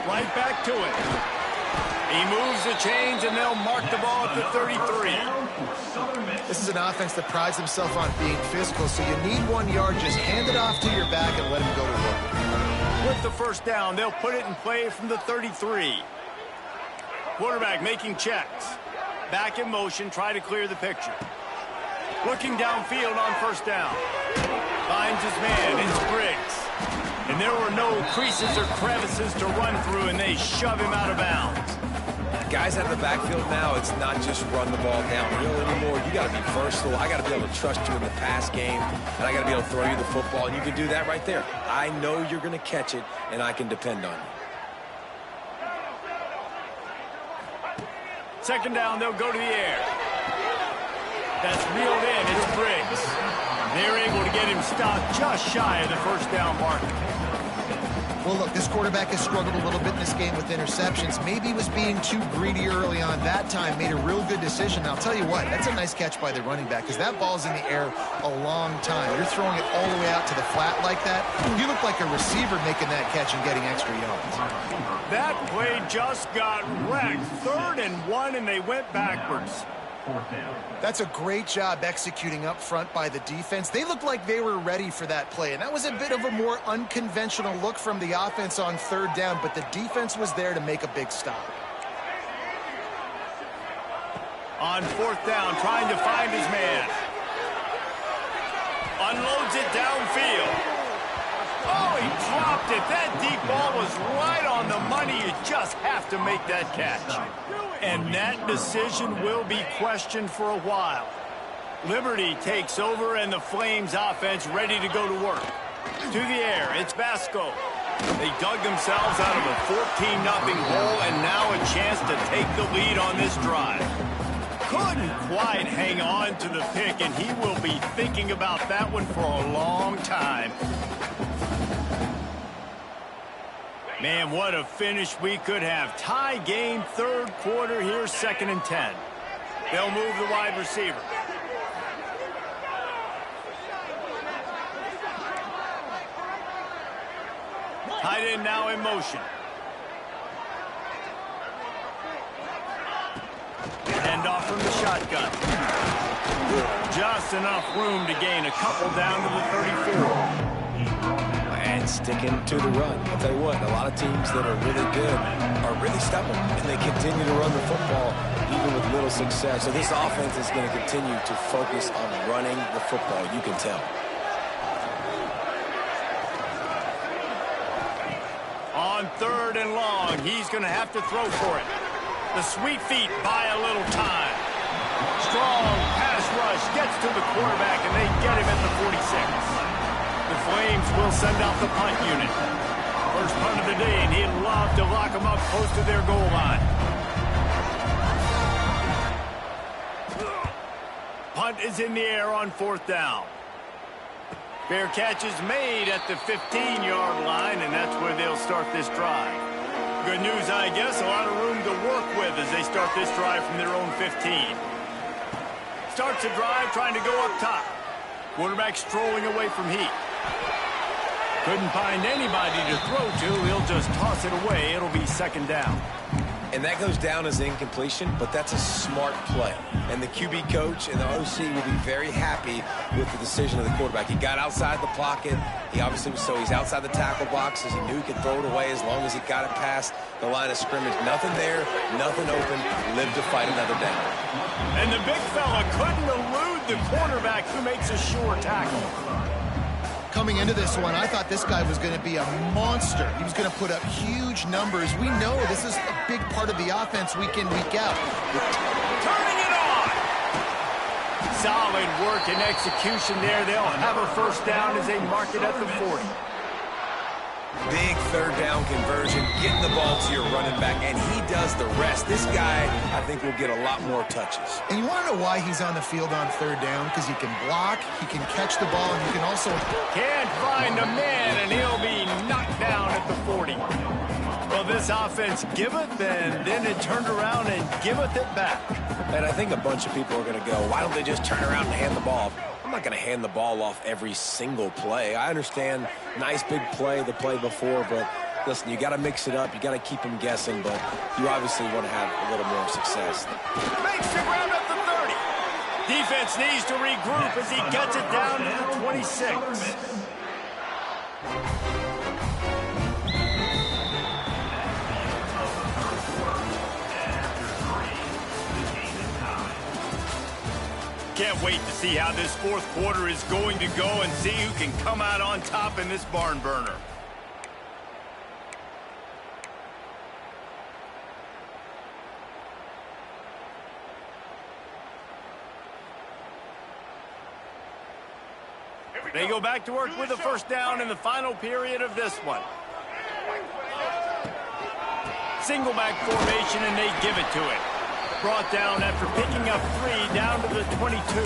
Right back to it. He moves the chains, and they'll mark the ball at the 33. This is an offense that prides himself on being physical, so you need 1 yard. Just hand it off to your back and let him go to work. With the first down, they'll put it in play from the 33. Quarterback making checks. Back in motion, try to clear the picture. Looking downfield on first down. Finds his man, it's Briggs. And there were no creases or crevices to run through, and they shove him out of bounds. Guys out of the backfield now, it's not just run the ball downhill anymore. You got to be versatile. I got to be able to trust you in the pass game, and I got to be able to throw you the football, and you can do that right there. I know you're going to catch it, and I can depend on you. 2nd down, they'll go to the air. That's reeled in, it's Briggs. They're able to get him stopped just shy of the first down marker. Well, look, this quarterback has struggled a little bit in this game with interceptions. Maybe he was being too greedy early on. That time made a real good decision. Now, I'll tell you what, that's a nice catch by the running back, because that ball's in the air a long time. You're throwing it all the way out to the flat like that. You look like a receiver making that catch and getting extra yards. That play just got wrecked. 3rd and 1, and they went backwards. That's a great job executing up front by the defense. They looked like they were ready for that play, and that was a bit of a more unconventional look from the offense on 3rd down, but the defense was there to make a big stop. On 4th down, trying to find his man. Unloads it downfield. Oh, he dropped it. That deep ball was right on the money. You just have to make that catch. And that decision will be questioned for a while. Liberty takes over, and the Flames offense ready to go to work. To the air, it's Basco. They dug themselves out of a 14-0 hole, and now a chance to take the lead on this drive. Couldn't quite hang on to the pick, and he will be thinking about that one for a long time. Man, what a finish we could have. Tie game, 3rd quarter here, 2nd and 10. They'll move the wide receiver. Tight end now in motion. Hand off from the shotgun. Just enough room to gain a couple down to the 34. And sticking to the run. I'll tell you what, a lot of teams that are really good are really stubborn, and they continue to run the football even with little success. So this offense is going to continue to focus on running the football. You can tell. On 3rd and long, he's going to have to throw for it. The sweet feet buy a little time. Strong pass rush gets to the quarterback, and they get him at the 46. The Flames will send out the punt unit. First punt of the day, and he'd love to lock them up close to their goal line. Punt is in the air on 4th down. Fair catch is made at the 15-yard line, and that's where they'll start this drive. Good news, I guess, a lot of room to work with as they start this drive from their own 15. Starts the drive trying to go up top. Quarterback strolling away from heat. Couldn't find anybody to throw to. He'll just toss it away. It'll be second down. And that goes down as incompletion, but that's a smart play. And the QB coach and the OC will be very happy with the decision of the quarterback. He got outside the pocket. He obviously was, so he's outside the tackle boxes. He knew he could throw it away as long as he got it past the line of scrimmage. Nothing there, nothing open. Lived to fight another down. And the big fella couldn't elude the cornerback who makes a sure tackle. Coming into this one, I thought this guy was going to be a monster. He was going to put up huge numbers. We know this is a big part of the offense week in, week out. Turning it on! Solid work and execution there. They'll have a first down as they mark it at the 40. Big third down conversion, getting the ball to your running back, and he does the rest. This guy, I think, will get a lot more touches. And you want to know why he's on the field on third down? Because he can block, he can catch the ball, and he can also... Can't find a man, and he'll be knocked down at the 40. Well, this offense giveth, and then it turned around and giveth it back. And I think a bunch of people are going to go, why don't they just turn around and hand the ball off? I'm not going to hand the ball off every single play. I understand nice big play the play before, but listen, you got to mix it up. You got to keep them guessing, but you obviously want to have a little more success. Makes the grab at the 30. Defense needs to regroup as he gets it down to the 26. Can't wait to see how this fourth quarter is going to go and see who can come out on top in this barn burner. They go back to work with the first down in the final period of this one. Single back formation, and they give it to it. Brought down after picking up 3 down to the 22.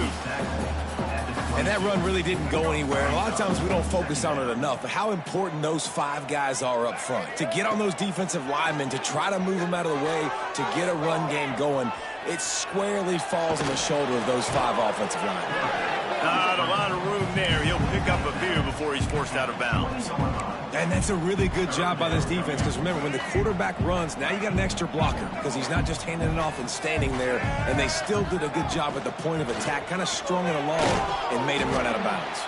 And that run really didn't go anywhere. And a lot of times we don't focus on it enough, but how important those 5 guys are up front. To get on those defensive linemen, to try to move them out of the way, to get a run game going, it squarely falls on the shoulder of those 5 offensive linemen. Not a lot of room there. He'll pick up a few before he's forced out of bounds. And that's a really good job by this defense, because remember, when the quarterback runs, now you got an extra blocker, because he's not just handing it off and standing there, and they still did a good job at the point of attack, kind of strung it along and made him run out of bounds.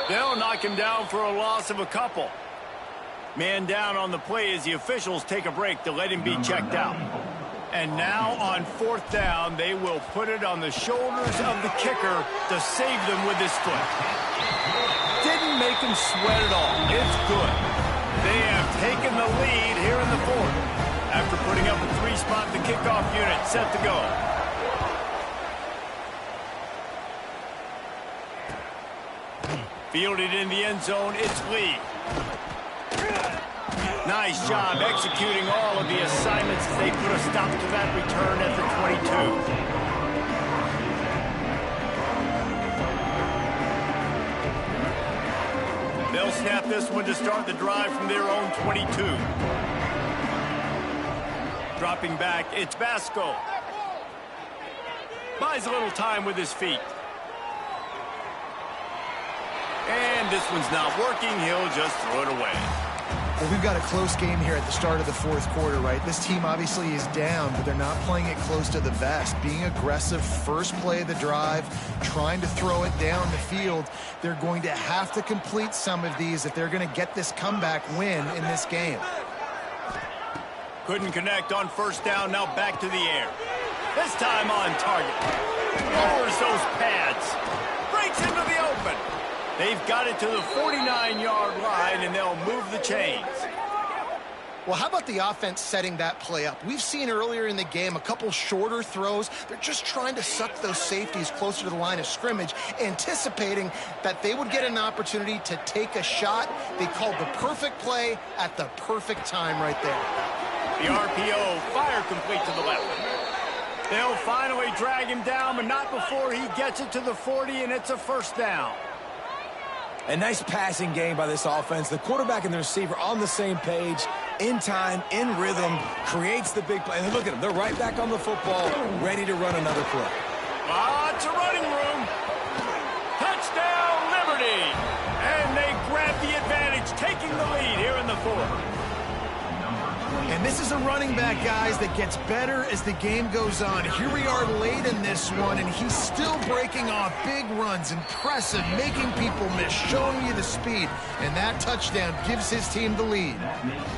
They'll knock him down for a loss of a couple. Man down on the play as the officials take a break to let him be checked out. And now on fourth down, they will put it on the shoulders of the kicker to save them with his foot. Didn't make him sweat at all. It's good. They have taken the lead here in the fourth. After putting up a 3-spot, the kickoff unit set to go. Fielded in the end zone, it's Lee. Nice job executing all of the assignments as they put a stop to that return at the 22. They'll snap this one to start the drive from their own 22. Dropping back, it's Basco. Buys a little time with his feet. And this one's not working. He'll just throw it away. Well, we've got a close game here at the start of the fourth quarter, right? This team obviously is down, but they're not playing it close to the vest. Being aggressive, first play of the drive, trying to throw it down the field. They're going to have to complete some of these if they're going to get this comeback win in this game. Couldn't connect on first down, now back to the air. This time on target. Lowers those pads. Breaks into the open. They've got it to the 49-yard line, and they'll move the chains. Well, how about the offense setting that play up? We've seen earlier in the game a couple shorter throws. They're just trying to suck those safeties closer to the line of scrimmage, anticipating that they would get an opportunity to take a shot. They called the perfect play at the perfect time right there. The RPO, fire complete to the left. They'll finally drag him down, but not before he gets it to the 40, and it's a first down. A nice passing game by this offense. The quarterback and the receiver on the same page, in time, in rhythm, creates the big play. And look at them. They're right back on the football, ready to run another play. Lots of running room. Touchdown, taking the lead here in the fourth. And this is a running back, guys, that gets better as the game goes on. Here we are late in this one, and he's still breaking off big runs, impressive, making people miss, showing you the speed. And that touchdown gives his team the lead.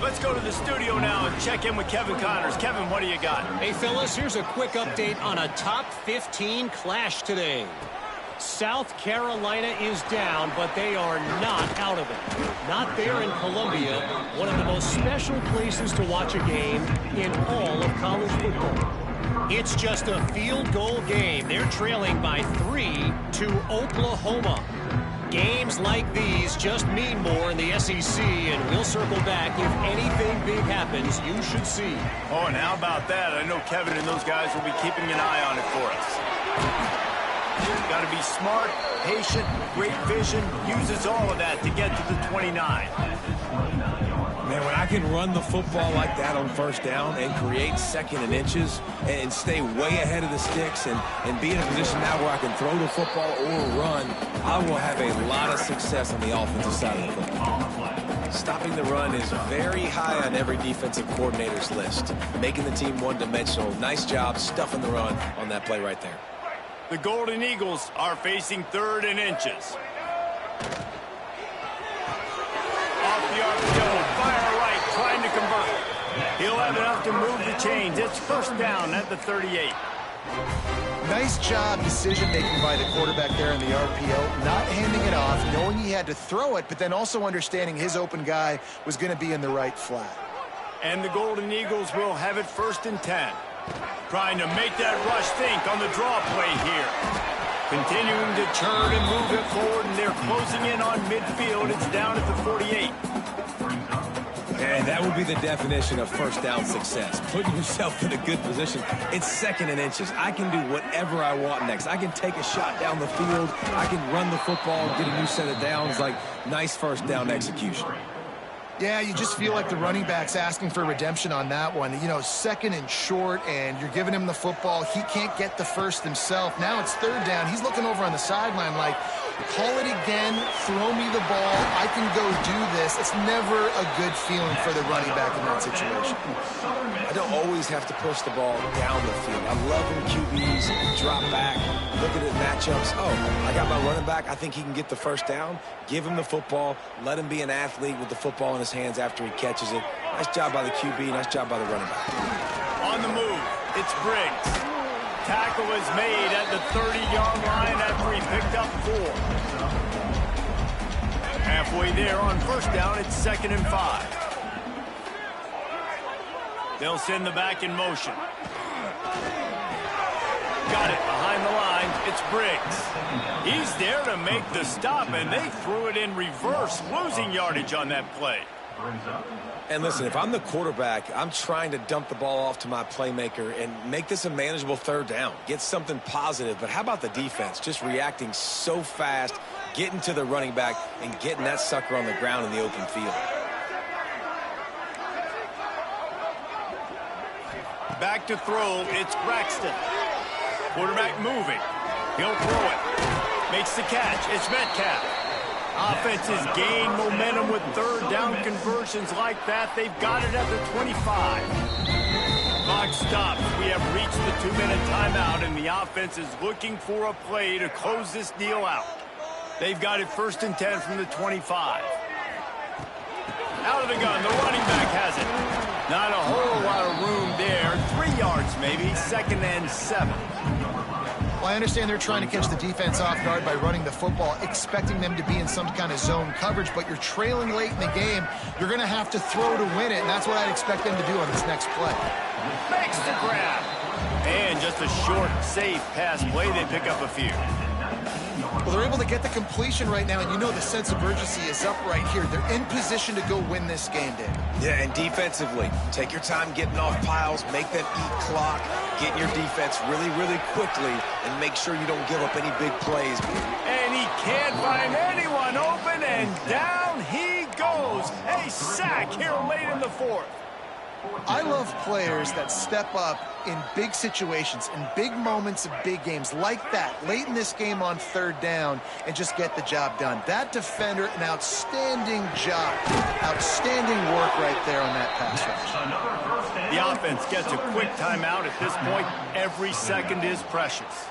Let's go to the studio now and check in with Kevin Connors. Kevin, what do you got? Hey, fellas, here's a quick update on a top 15 clash today. South Carolina is down, but they are not out of it. Not there in Columbia, one of the most special places to watch a game in all of college football. It's just a field goal game. They're trailing by 3 to Oklahoma. Games like these just mean more in the SEC, and we'll circle back if anything big happens you should see. Oh, and how about that? I know Kevin and those guys will be keeping an eye on it for us. Got to be smart, patient, great vision, uses all of that to get to the 29. Man, when I can run the football like that on first down and create second and inches and stay way ahead of the sticks and be in a position now where I can throw the football or run, I will have a lot of success on the offensive side of the football. Stopping the run is very high on every defensive coordinator's list. Making the team one-dimensional. Nice job stuffing the run on that play right there. The Golden Eagles are facing 3rd and inches. Off the RPO, fire right, trying to convert. He'll have enough to move the chains. It's first down at the 38. Nice job decision-making by the quarterback there in the RPO, not handing it off, knowing he had to throw it, but then also understanding his open guy was going to be in the right flat. And the Golden Eagles will have it 1st and 10. Trying to make that rush think on the draw play here. Continuing to turn and move it forward, and they're closing in on midfield. It's down at the 48. And that would be the definition of first down success. Putting yourself in a good position. It's 2nd and inches. I can do whatever I want next. I can take a shot down the field. I can run the football, get a new set of downs. Like, nice first down execution. Yeah, you just feel like the running back's asking for redemption on that one. You know, 2nd and short, and you're giving him the football. He can't get the first himself. Now it's 3rd down. He's looking over on the sideline like, call it again, throw me the ball, I can go do this. It's never a good feeling for the running back in that situation. I don't always have to push the ball down the field. I love when QBs drop back, look at the matchups. Oh, I got my running back. I think he can get the first down. Give him the football. Let him be an athlete with the football in his hands after he catches it. Nice job by the QB. Nice job by the running back. On the move, it's Briggs. Tackle is made at the 30-yard line after he picked up 4. Halfway there on first down, it's 2nd and 5. They'll send the back in motion. Got it behind the line. It's Briggs. He's there to make the stop, and they threw it in reverse, losing yardage on that play. And listen, if I'm the quarterback, I'm trying to dump the ball off to my playmaker and make this a manageable 3rd down. Get something positive. But how about the defense? Just reacting so fast, getting to the running back, and getting that sucker on the ground in the open field. Back to throw, it's Braxton. Quarterback moving. He'll throw it. Makes the catch. It's Metcalf. Offenses gain momentum with 3rd down conversions like that. They've got it at the 25. Clock stops. We have reached the 2-minute timeout, and the offense is looking for a play to close this deal out. They've got it 1st and 10 from the 25. Out of the gun, the running back has it. Not a whole lot of room there. 3 yards maybe, 2nd and 7. Well, I understand they're trying to catch the defense off guard by running the football, expecting them to be in some kind of zone coverage, but you're trailing late in the game. You're going to have to throw to win it, and that's what I'd expect them to do on this next play. Makes the grab. And just a short, safe pass play. They pick up a few. Well, they're able to get the completion right now, and you know the sense of urgency is up right here. They're in position to go win this game, Dave. Yeah, and defensively, take your time getting off piles, make them eat clock, get your defense really, really quickly, and make sure you don't give up any big plays. And he can't find anyone open, and down he goes. A sack here late in the 4th. I love players that step up in big situations, in big moments of big games like that, late in this game on third down, and just get the job done. That defender, an outstanding job. Outstanding work right there on that pass rush. The offense gets a quick timeout at this point. Every second is precious.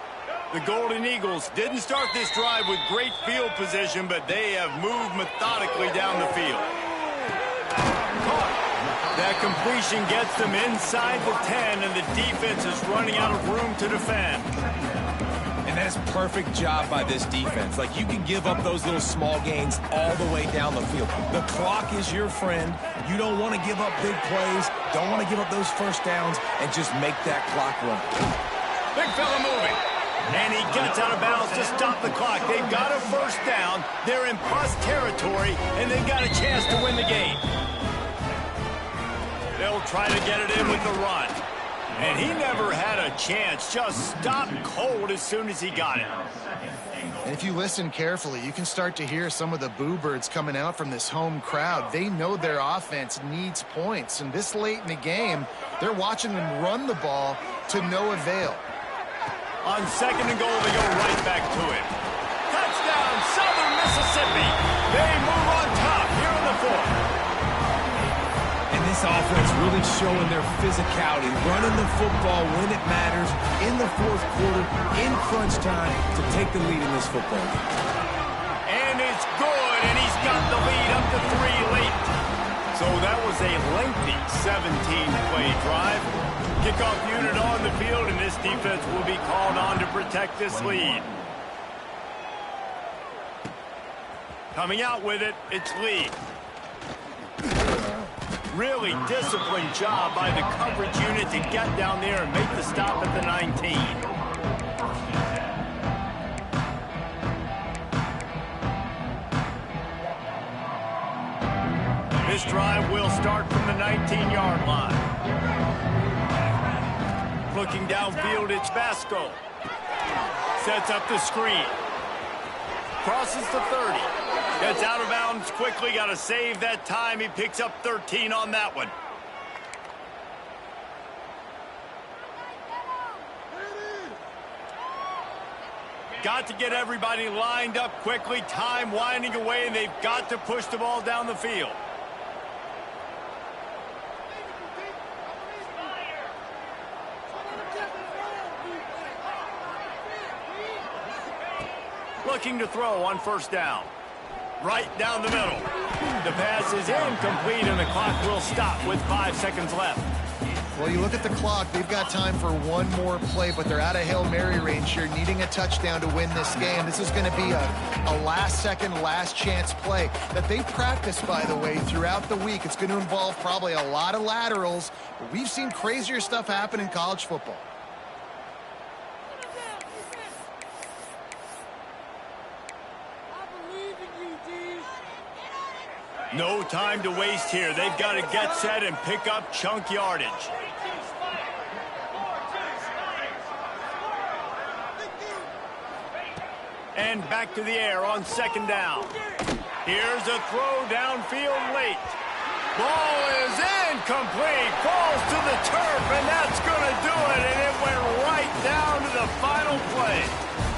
The Golden Eagles didn't start this drive with great field position, but they have moved methodically down the field. That completion gets them inside the 10, and the defense is running out of room to defend. And that is perfect job by this defense. Like, you can give up those little small gains all the way down the field. The clock is your friend. You don't want to give up big plays, don't want to give up those first downs, and just make that clock run. Big fella moving. And he gets out of bounds to stop the clock. They've got a first down. They're in plus territory, and they've got a chance to win the game. They'll try to get it in with the run. And he never had a chance. Just stopped cold as soon as he got it. And if you listen carefully, you can start to hear some of the boo birds coming out from this home crowd. They know their offense needs points. And this late in the game, they're watching them run the ball to no avail. On second and goal, they go right back to it. Touchdown, Southern Mississippi. They move on top here in the fourth. And this offense really showing their physicality, running the football when it matters, in the fourth quarter, in crunch time, to take the lead in this football game. And it's good, and he's got the lead up to 3 late. So that was a lengthy 17-play drive. Kickoff unit on the field, and this defense will be called on to protect this lead. Coming out with it, it's Lee. Really disciplined job by the coverage unit to get down there and make the stop at the 19. This drive will start from the 19-yard line. Looking downfield, it's Vasco. Sets up the screen. Crosses the 30. Gets out of bounds quickly. Got to save that time. He picks up 13 on that one. Got to get everybody lined up quickly. Time winding away, and they've got to push the ball down the field. Looking to throw on first down. Right down the middle. The pass is incomplete, and the clock will stop with 5 seconds left. Well, you look at the clock, they've got time for one more play, but they're out of Hail Mary range here, needing a touchdown to win this game. This is going to be a last-second, last-chance play that they practice, by the way, throughout the week. It's going to involve probably a lot of laterals, but we've seen crazier stuff happen in college football. No time to waste here. They've got to get set and pick up chunk yardage. And back to the air on second down. Here's a throw downfield late. Ball is incomplete. Falls to the turf, and that's going to do it. And it went right down to the final play.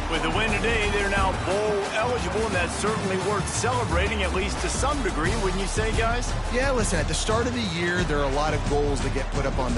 With the win today, they're now bowl eligible, and that's certainly worth celebrating, at least to some degree, wouldn't you say, guys? Yeah, listen, at the start of the year, there are a lot of goals that get put up on the